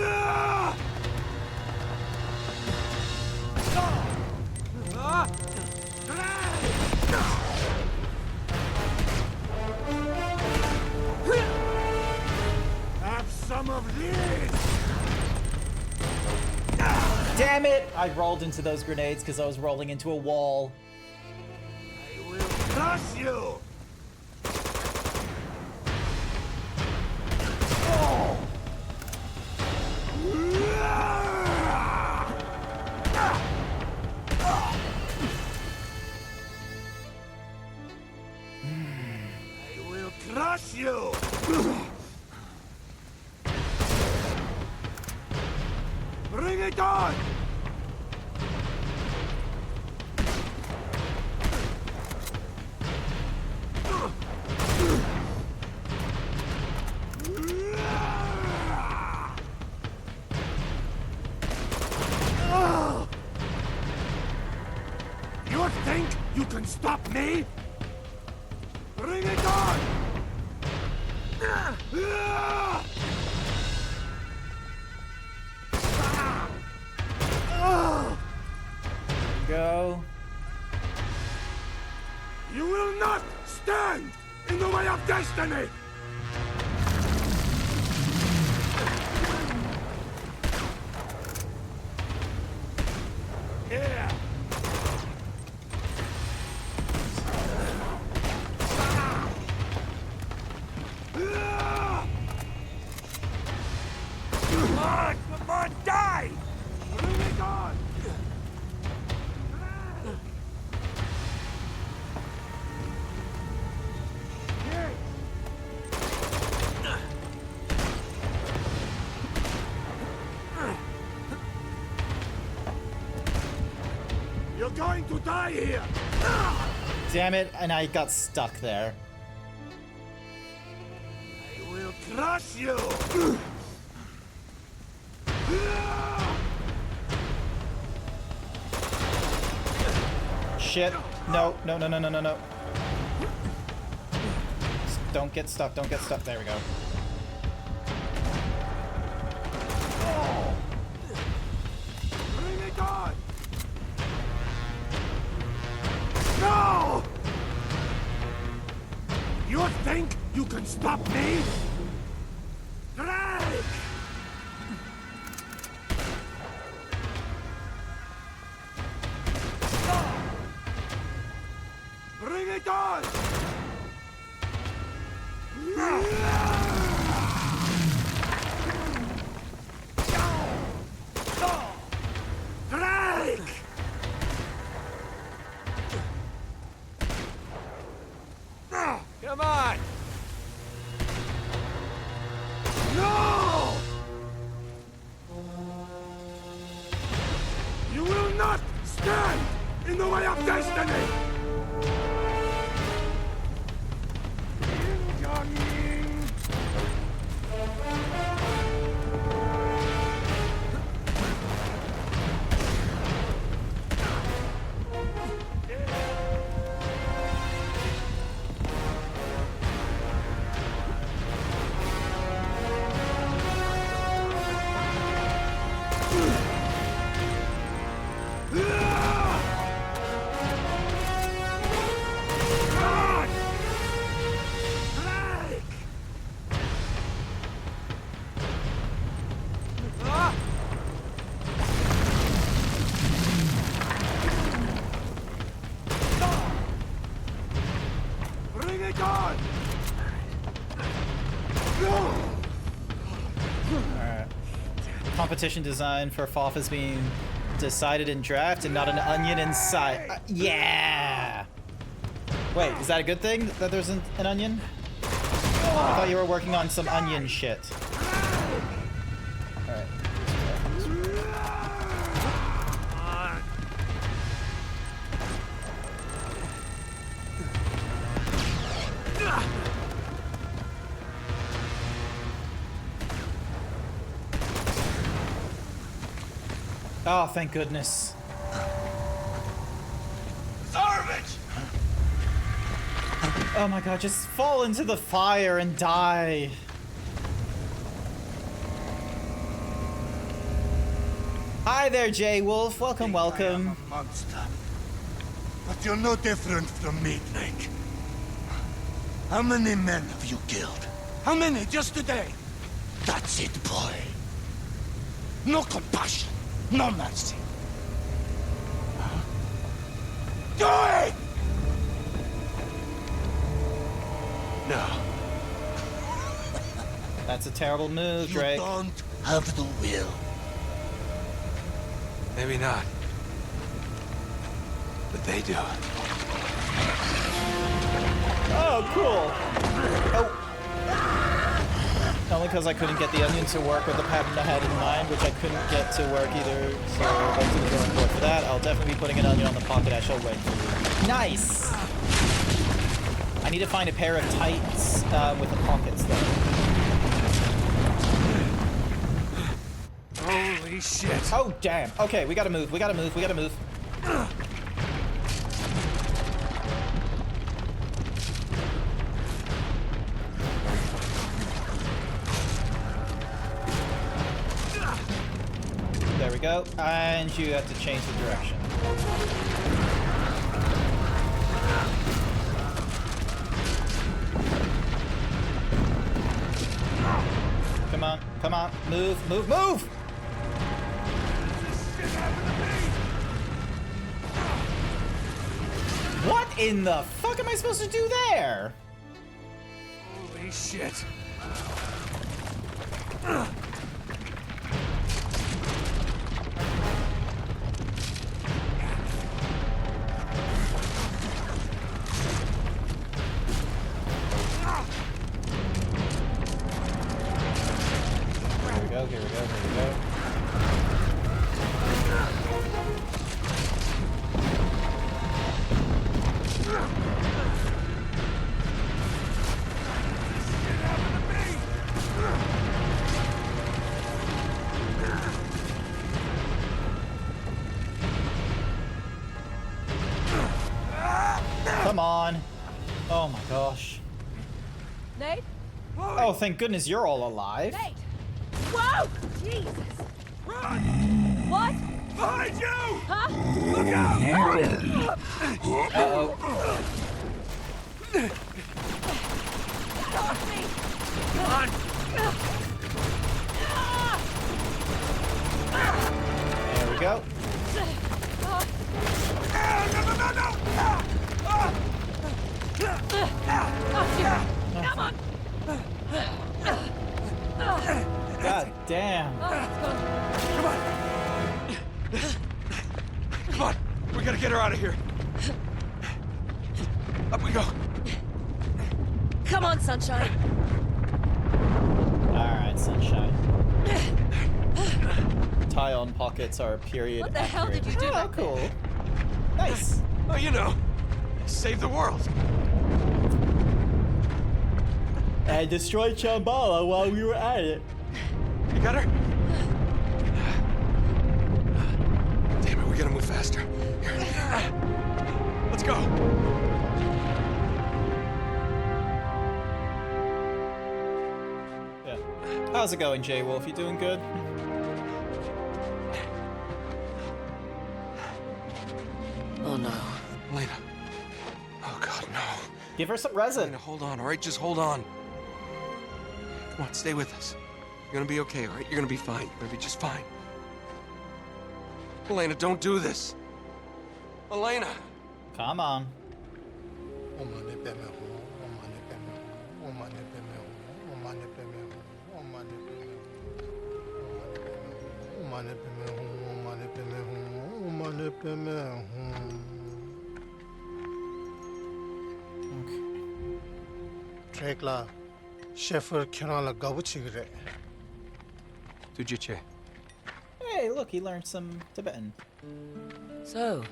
[SPEAKER 9] Have some of this!
[SPEAKER 1] Damn it! I rolled into those grenades because I was rolling into a wall.
[SPEAKER 9] I will crush you! I will crush you! Bring it on! You think you can stop me? Bring it on!
[SPEAKER 1] Go.
[SPEAKER 9] You will not stand in the way of destiny! Here!
[SPEAKER 14] Come on, die.
[SPEAKER 9] Bring it on!
[SPEAKER 14] to die here!
[SPEAKER 1] Damn it, and I got stuck there.
[SPEAKER 14] I will crush you!
[SPEAKER 1] Shit. No, no, no, no, no, no, no. Don't get stuck, don't get stuck. There we go.
[SPEAKER 14] Bring it on! No! You think you can stop me? Drake! Bring it on! Drake!
[SPEAKER 10] Come on!
[SPEAKER 14] No! You will not stand in the way of destiny! Incoming! Bring it on!
[SPEAKER 1] Alright. Competition design for FOF is being decided in draft and not an onion inside. Yeah! Wait, is that a good thing that there's an onion? I thought you were working on some onion shit. Alright. Oh, thank goodness.
[SPEAKER 14] Garbage!
[SPEAKER 1] Oh my god, just fall into the fire and die. Hi there, Jay Wolf. Welcome, welcome.
[SPEAKER 9] Monster. But you're no different from me, Drake. How many men have you killed? How many just today? That's it, boy. No compassion, no mercy. Do it! No.
[SPEAKER 1] That's a terrible move, Drake.
[SPEAKER 9] You don't have the will.
[SPEAKER 7] Maybe not. But they do.
[SPEAKER 1] Oh, cool. Oh. Only because I couldn't get the onion to work with the pattern I had in mind, which I couldn't get to work either. So back to the drawing board for that. I'll definitely be putting an onion on the pocket. I shall wait for you. Nice! I need to find a pair of tights with the pockets, though.
[SPEAKER 14] Holy shit!
[SPEAKER 1] Oh, damn. Okay, we gotta move. We gotta move. We gotta move. There we go. And you have to change the direction. Come on. Come on. Move. Move. Move! What in the fuck am I supposed to do there?
[SPEAKER 14] Holy shit!
[SPEAKER 1] Here we go, here we go, here we go.
[SPEAKER 8] Nate?
[SPEAKER 1] Oh, thank goodness you're all alive.
[SPEAKER 8] Nate! Whoa! Jesus!
[SPEAKER 14] Run!
[SPEAKER 8] What?
[SPEAKER 14] Behind you!
[SPEAKER 8] Huh?
[SPEAKER 14] Look out!
[SPEAKER 1] Uh-oh.
[SPEAKER 8] Get off me!
[SPEAKER 14] Come on!
[SPEAKER 1] There we go.
[SPEAKER 8] Come on!
[SPEAKER 1] God damn.
[SPEAKER 14] Come on! We gotta get her out of here. Up we go.
[SPEAKER 11] Come on, Sunshine.
[SPEAKER 1] Alright, Sunshine. Tie-on pockets are period
[SPEAKER 11] What the hell
[SPEAKER 1] accurate.
[SPEAKER 11] did you do
[SPEAKER 1] Oh,
[SPEAKER 11] back there?
[SPEAKER 1] cool. Nice.
[SPEAKER 14] Oh, you know, save the world.
[SPEAKER 1] I destroyed Shambhala while we were at it.
[SPEAKER 14] You got her? Damn it, we gotta move faster. Here. Let's go.
[SPEAKER 1] Yeah. How's it going, Jay Wolf? You doing good?
[SPEAKER 11] Oh no.
[SPEAKER 14] Elena. Oh God, no.
[SPEAKER 1] Give her some resin.
[SPEAKER 14] Elena, hold on, all right? Just hold on. Come on, stay with us. You're gonna be okay, all right? You're gonna be fine. You're gonna be just fine. Elena, don't do this. Elena.
[SPEAKER 1] Come on.
[SPEAKER 9] Trekla, Shepherd Kanala Gabuchigre.
[SPEAKER 14] Tujiche.
[SPEAKER 1] Hey, look, he learned some Tibetan.
[SPEAKER 11] So,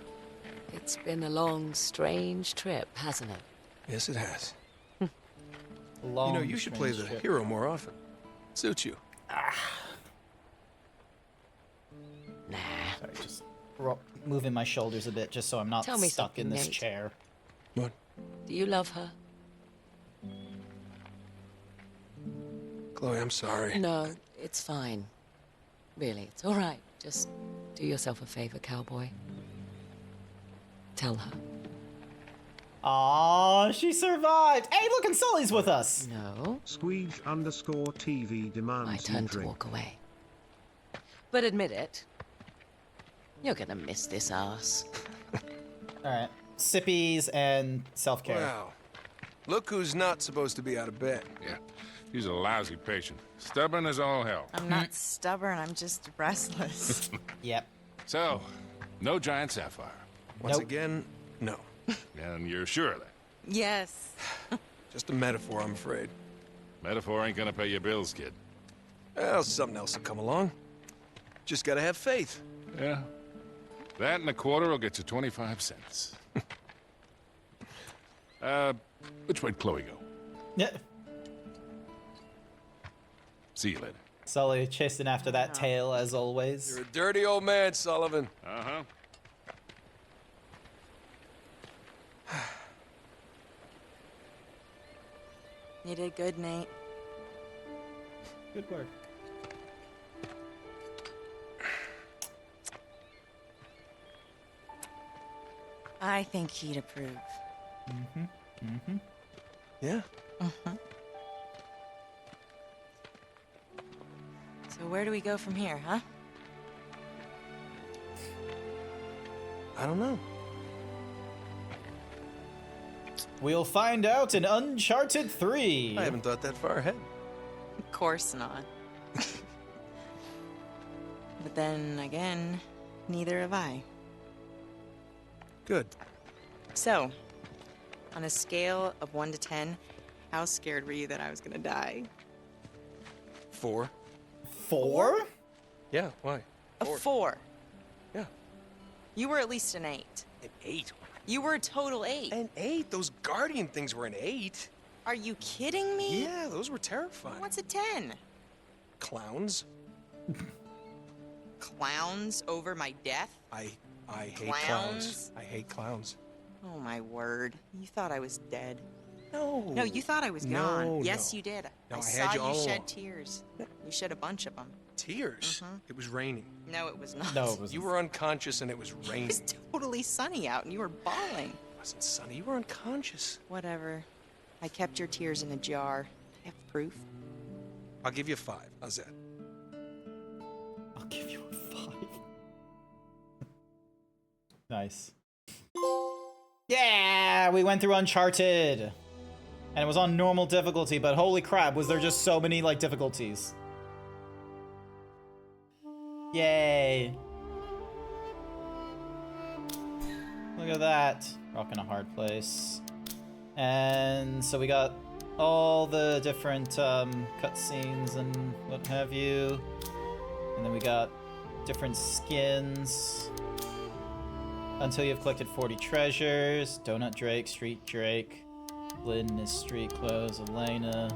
[SPEAKER 11] it's been a long, strange trip, hasn't it?
[SPEAKER 14] Yes, it has.
[SPEAKER 1] Long,
[SPEAKER 14] You know, you should play the
[SPEAKER 1] strange trip.
[SPEAKER 14] hero more often. Suits you.
[SPEAKER 11] Nah.
[SPEAKER 1] Sorry, just moving my shoulders a bit just so I'm not
[SPEAKER 11] Tell me
[SPEAKER 1] stuck in
[SPEAKER 11] something,
[SPEAKER 1] this
[SPEAKER 11] Nate.
[SPEAKER 1] chair.
[SPEAKER 14] What?
[SPEAKER 11] Do you love her?
[SPEAKER 14] Chloe, I'm sorry.
[SPEAKER 11] No, it's fine. Really, it's all right. Just do yourself a favor, cowboy. Tell her.
[SPEAKER 1] Aw, she survived. Hey, look, and Sully's with us.
[SPEAKER 11] No.
[SPEAKER 3] Squeege_TV demands
[SPEAKER 11] My
[SPEAKER 3] you
[SPEAKER 11] turn to
[SPEAKER 3] drink.
[SPEAKER 11] walk away. But admit it, you're gonna miss this ass.
[SPEAKER 1] All right, sippies and self-care.
[SPEAKER 14] Wow. Look who's not supposed to be out of bed.
[SPEAKER 15] Yeah, he's a lousy patient. Stubborn as all hell.
[SPEAKER 12] I'm not stubborn, I'm just restless.
[SPEAKER 1] Yep.
[SPEAKER 15] So, no giant sapphire.
[SPEAKER 14] Once again, no.
[SPEAKER 15] And you're sure of that?
[SPEAKER 12] Yes.
[SPEAKER 14] Just a metaphor, I'm afraid.
[SPEAKER 15] Metaphor ain't gonna pay your bills, kid.
[SPEAKER 14] Well, something else will come along. Just gotta have faith.
[SPEAKER 15] Yeah. That and a quarter will get you 25 cents. Which way'd Chloe go?
[SPEAKER 1] Yeah.
[SPEAKER 15] See you later.
[SPEAKER 1] Sully chasing after that tail as always.
[SPEAKER 14] You're a dirty old man, Sullivan.
[SPEAKER 15] Uh-huh.
[SPEAKER 12] You did good, Nate.
[SPEAKER 1] Good work.
[SPEAKER 12] I think he'd approve.
[SPEAKER 14] Yeah?
[SPEAKER 12] So where do we go from here, huh?
[SPEAKER 14] I don't know.
[SPEAKER 1] We'll find out in Uncharted 3.
[SPEAKER 14] I haven't thought that far ahead.
[SPEAKER 12] Of course not. But then again, neither have I.
[SPEAKER 14] Good.
[SPEAKER 12] So, on a scale of 1 to 10, how scared were you that I was gonna die?
[SPEAKER 14] 4.
[SPEAKER 1] 4?
[SPEAKER 14] Yeah, why?
[SPEAKER 12] A 4.
[SPEAKER 14] Yeah.
[SPEAKER 12] You were at least an 8.
[SPEAKER 14] An 8?
[SPEAKER 12] You were a total 8.
[SPEAKER 14] An 8? Those guardian things were an 8.
[SPEAKER 12] Are you kidding me?
[SPEAKER 14] Yeah, those were terrifying.
[SPEAKER 12] What's a 10?
[SPEAKER 14] Clowns?
[SPEAKER 12] Clowns over my death?
[SPEAKER 14] I hate
[SPEAKER 12] Clowns?
[SPEAKER 14] clowns. I hate clowns.
[SPEAKER 12] Oh my word. You thought I was dead.
[SPEAKER 14] No.
[SPEAKER 12] No, you thought I was
[SPEAKER 14] No,
[SPEAKER 12] gone. Yes,
[SPEAKER 14] no.
[SPEAKER 12] you did.
[SPEAKER 14] No,
[SPEAKER 12] I
[SPEAKER 14] I
[SPEAKER 12] saw
[SPEAKER 14] had you
[SPEAKER 12] you
[SPEAKER 14] all
[SPEAKER 12] shed
[SPEAKER 14] along.
[SPEAKER 12] tears. You shed a bunch of them.
[SPEAKER 14] Tears? It was raining.
[SPEAKER 12] No, it was not.
[SPEAKER 1] No, it was.
[SPEAKER 14] You were unconscious and it was
[SPEAKER 12] It
[SPEAKER 14] raining.
[SPEAKER 12] was totally sunny out, and you were bawling.
[SPEAKER 14] It wasn't sunny. You were unconscious.
[SPEAKER 12] Whatever. I kept your tears in a jar. I have proof.
[SPEAKER 14] I'll give you a 5. How's that?
[SPEAKER 1] I'll give you a 5. Nice. Yeah, we went through Uncharted. And it was on normal difficulty, but holy crap, was there just so many, like, difficulties. Yay. Look at that. Rock in a hard place. And so we got all the different cutscenes and what have you. And then we got different skins. Until you've collected 40 treasures. Donut Drake, Street Drake. Lynn is street clothes, Elena.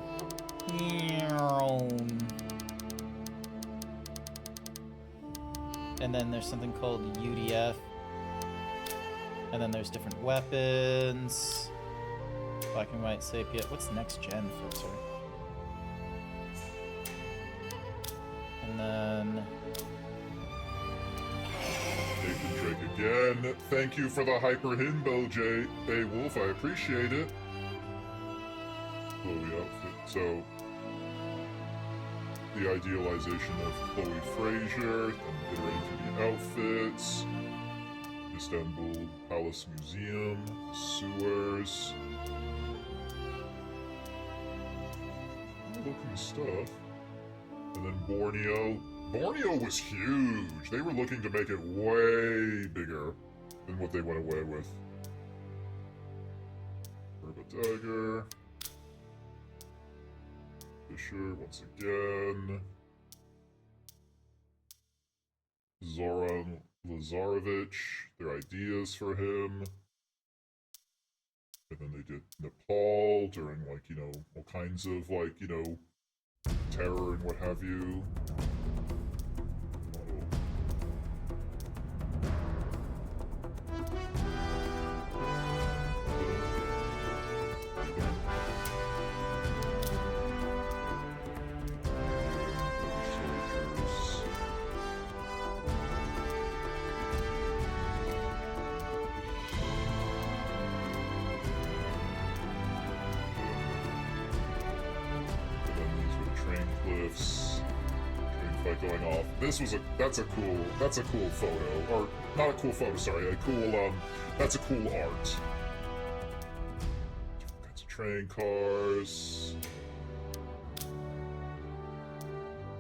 [SPEAKER 1] And then there's something called UDF. And then there's different weapons. Black and white sepia. What's next gen filter? And then
[SPEAKER 13] Nathan Drake again. Thank you for the hyper himbo, J. Wolf. I appreciate it. Chloe outfit. So, the idealization of Chloe Fraser, and iterating through the outfits. Istanbul Palace Museum, sewers. Looking stuff. And then Borneo. Borneo was huge. They were looking to make it way bigger than what they went away with. Herba Dagger. Fisher once again. Zoran Lazarovich, their ideas for him. And then they did Nepal during, like, you know, all kinds of, like, you know, terror and what have you. Going off. That's a cool photo, or not a cool photo, sorry, a cool that's a cool art. Different kinds of train cars.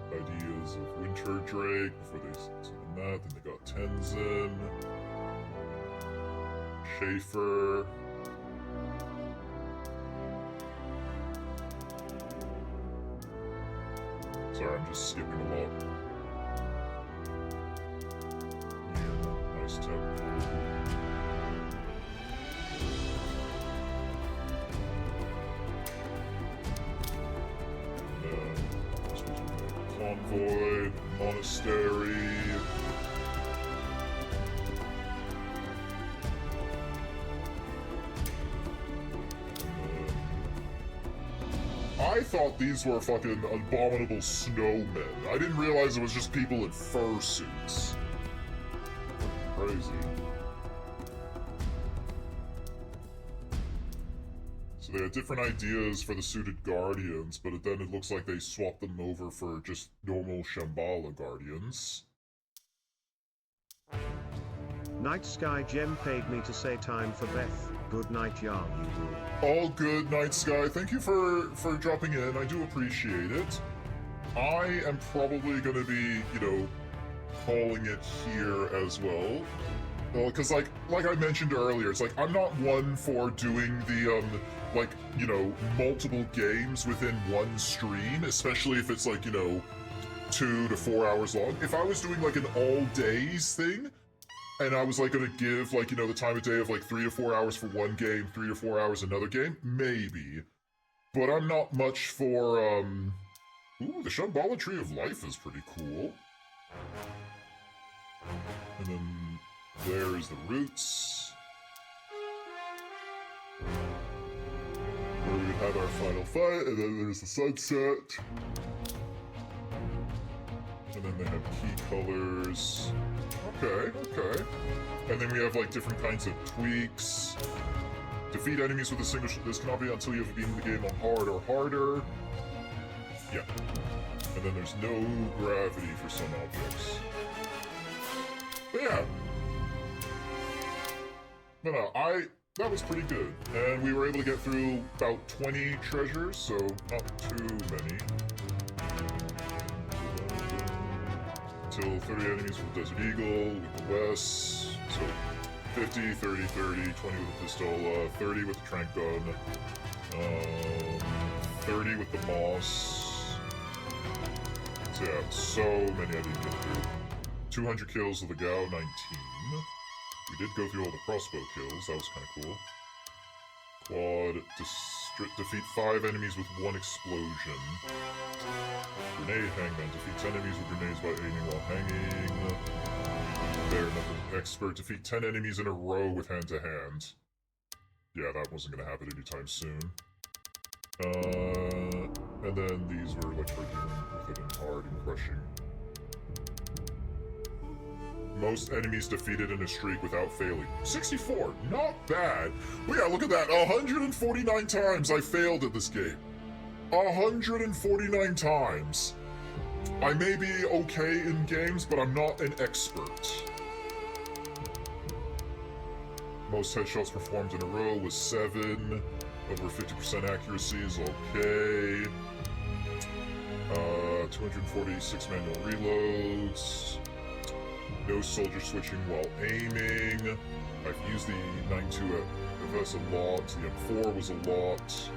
[SPEAKER 13] Ideas of Winter Drake before they said that. Then they got Tenzin, Schaefer. Sorry, I'm just skipping along. Yeah, nice tempo. Convoy, monastery. I thought these were fucking abominable snowmen. I didn't realize it was just people in fur suits. Crazy. So they had different ideas for the suited guardians, but then it looks like they swapped them over for just normal Shambhala guardians.
[SPEAKER 3] Night Sky Gem paid me to say time for Beth. Good night, Yarn.
[SPEAKER 13] All good, Night Sky. Thank you for dropping in. I do appreciate it. I am probably going to be, you know, calling it here as well. Well, because like I mentioned earlier, it's like I'm not one for doing the like, you know, multiple games within one stream, especially if it's like, you know, 2 to 4 hours long. If I was doing like an all days thing, and I was like gonna give like, you know, the time of day of like 3 to 4 hours for one game, 3 to 4 hours another game, maybe. But I'm not much for ooh, the Shambhala Tree of Life is pretty cool. And then there's the roots. have our final fight, and then there's the sunset. And then they have key colors. Okay, okay. And then we have like different kinds of tweaks. Defeat enemies with a single shot. This cannot be until you have beaten the game on hard or harder. Yeah. And then there's no gravity for some objects. But yeah. But no, that was pretty good. And we were able to get through about 20 treasures, so not too many. Until 30 enemies with the Desert Eagle, with the West. So 50, 30, 30, 20 with the Pistola, 30 with the Trank Gun, 30 with the Moss. So yeah, so many I didn't get through. 200 kills with the Gao, 19. We did go through all the crossbow kills, that was kind of cool. Quad, defeat 5 enemies with 1 explosion. Grenade hangman, defeat 10 enemies with grenades by aiming while hanging. Bare knuckle expert, defeat 10 enemies in a row with hand-to-hand. Yeah, that wasn't gonna happen anytime soon. And then these were like for dealing with it in hard and crushing. Most enemies defeated in a streak without failing. 64, not bad. But yeah, look at that, 149 times I failed at this game. 149 times. I may be okay in games, but I'm not an expert. Most headshots performed in a row was 7. Over 50% accuracy is okay. 246 manual reloads. No soldier switching while aiming. I've used the 9.2 FS a lot. The M4 was a lot.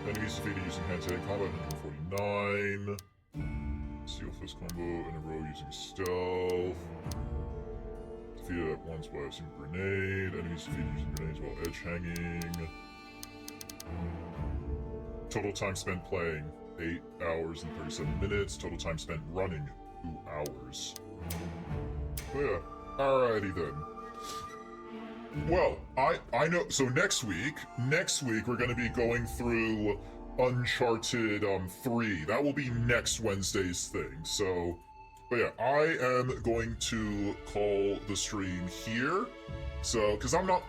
[SPEAKER 13] Enemies defeated using hand-to-hand combat, 149. Steel fist combo in a row using stealth. Defeated at once by a single grenade. Enemies defeated using grenades while edge hanging. Total time spent playing, 8 hours and 37 minutes. Total time spent running, 2 hours. But yeah, alrighty then. Well, I know, so next week we're gonna be going through Uncharted 3. That will be next Wednesday's thing, so, but yeah, I am going to call the stream here. So, cause I'm not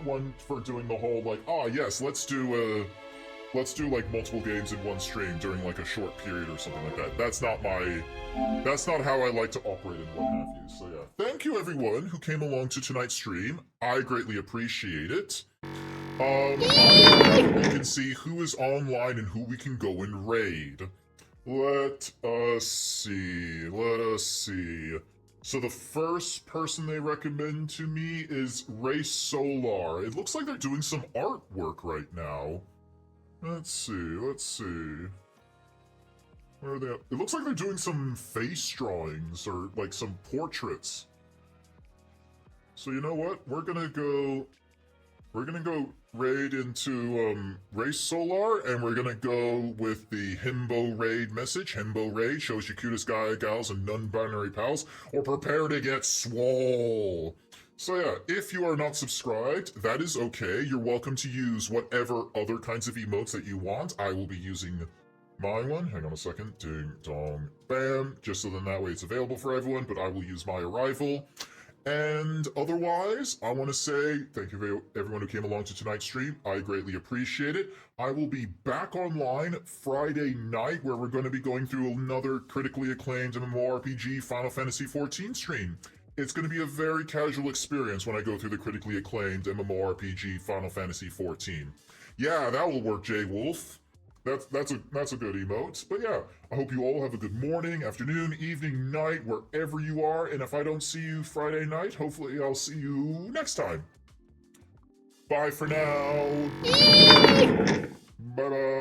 [SPEAKER 13] one for doing the whole like, oh yes, let's do like multiple games in one stream during like a short period or something like that. That's not how I like to operate and what have you. So yeah, thank you everyone who came along to tonight's stream. I greatly appreciate it. We can see who is online and who we can go and raid. Let us see. So the first person they recommend to me is Ray Solar. It looks like they're doing some artwork right now. Let's see. Where are they at? It looks like they're doing some face drawings or like some portraits. So you know what? We're gonna go raid into Ray Solar, and we're gonna go with the Himbo Raid message. Himbo Raid shows you cutest guy, gals, and non-binary pals, or prepare to get swole. So yeah, if you are not subscribed, that is okay. You're welcome to use whatever other kinds of emotes that you want. I will be using my one. Hang on a second. Ding, dong, bam. Just so then that way it's available for everyone, but I will use my arrival. And otherwise, I want to say thank you to everyone who came along to tonight's stream. I greatly appreciate it. I will be back online Friday night, where we're going to be going through another critically acclaimed MMORPG Final Fantasy XIV stream. It's going to be a very casual experience when I go through the critically acclaimed MMORPG Final Fantasy XIV. Yeah, that will work, Jay Wolf. That's a good emote. But yeah, I hope you all have a good morning, afternoon, evening, night, wherever you are. And if I don't see you Friday night, hopefully I'll see you next time. Bye for now. Bye-bye.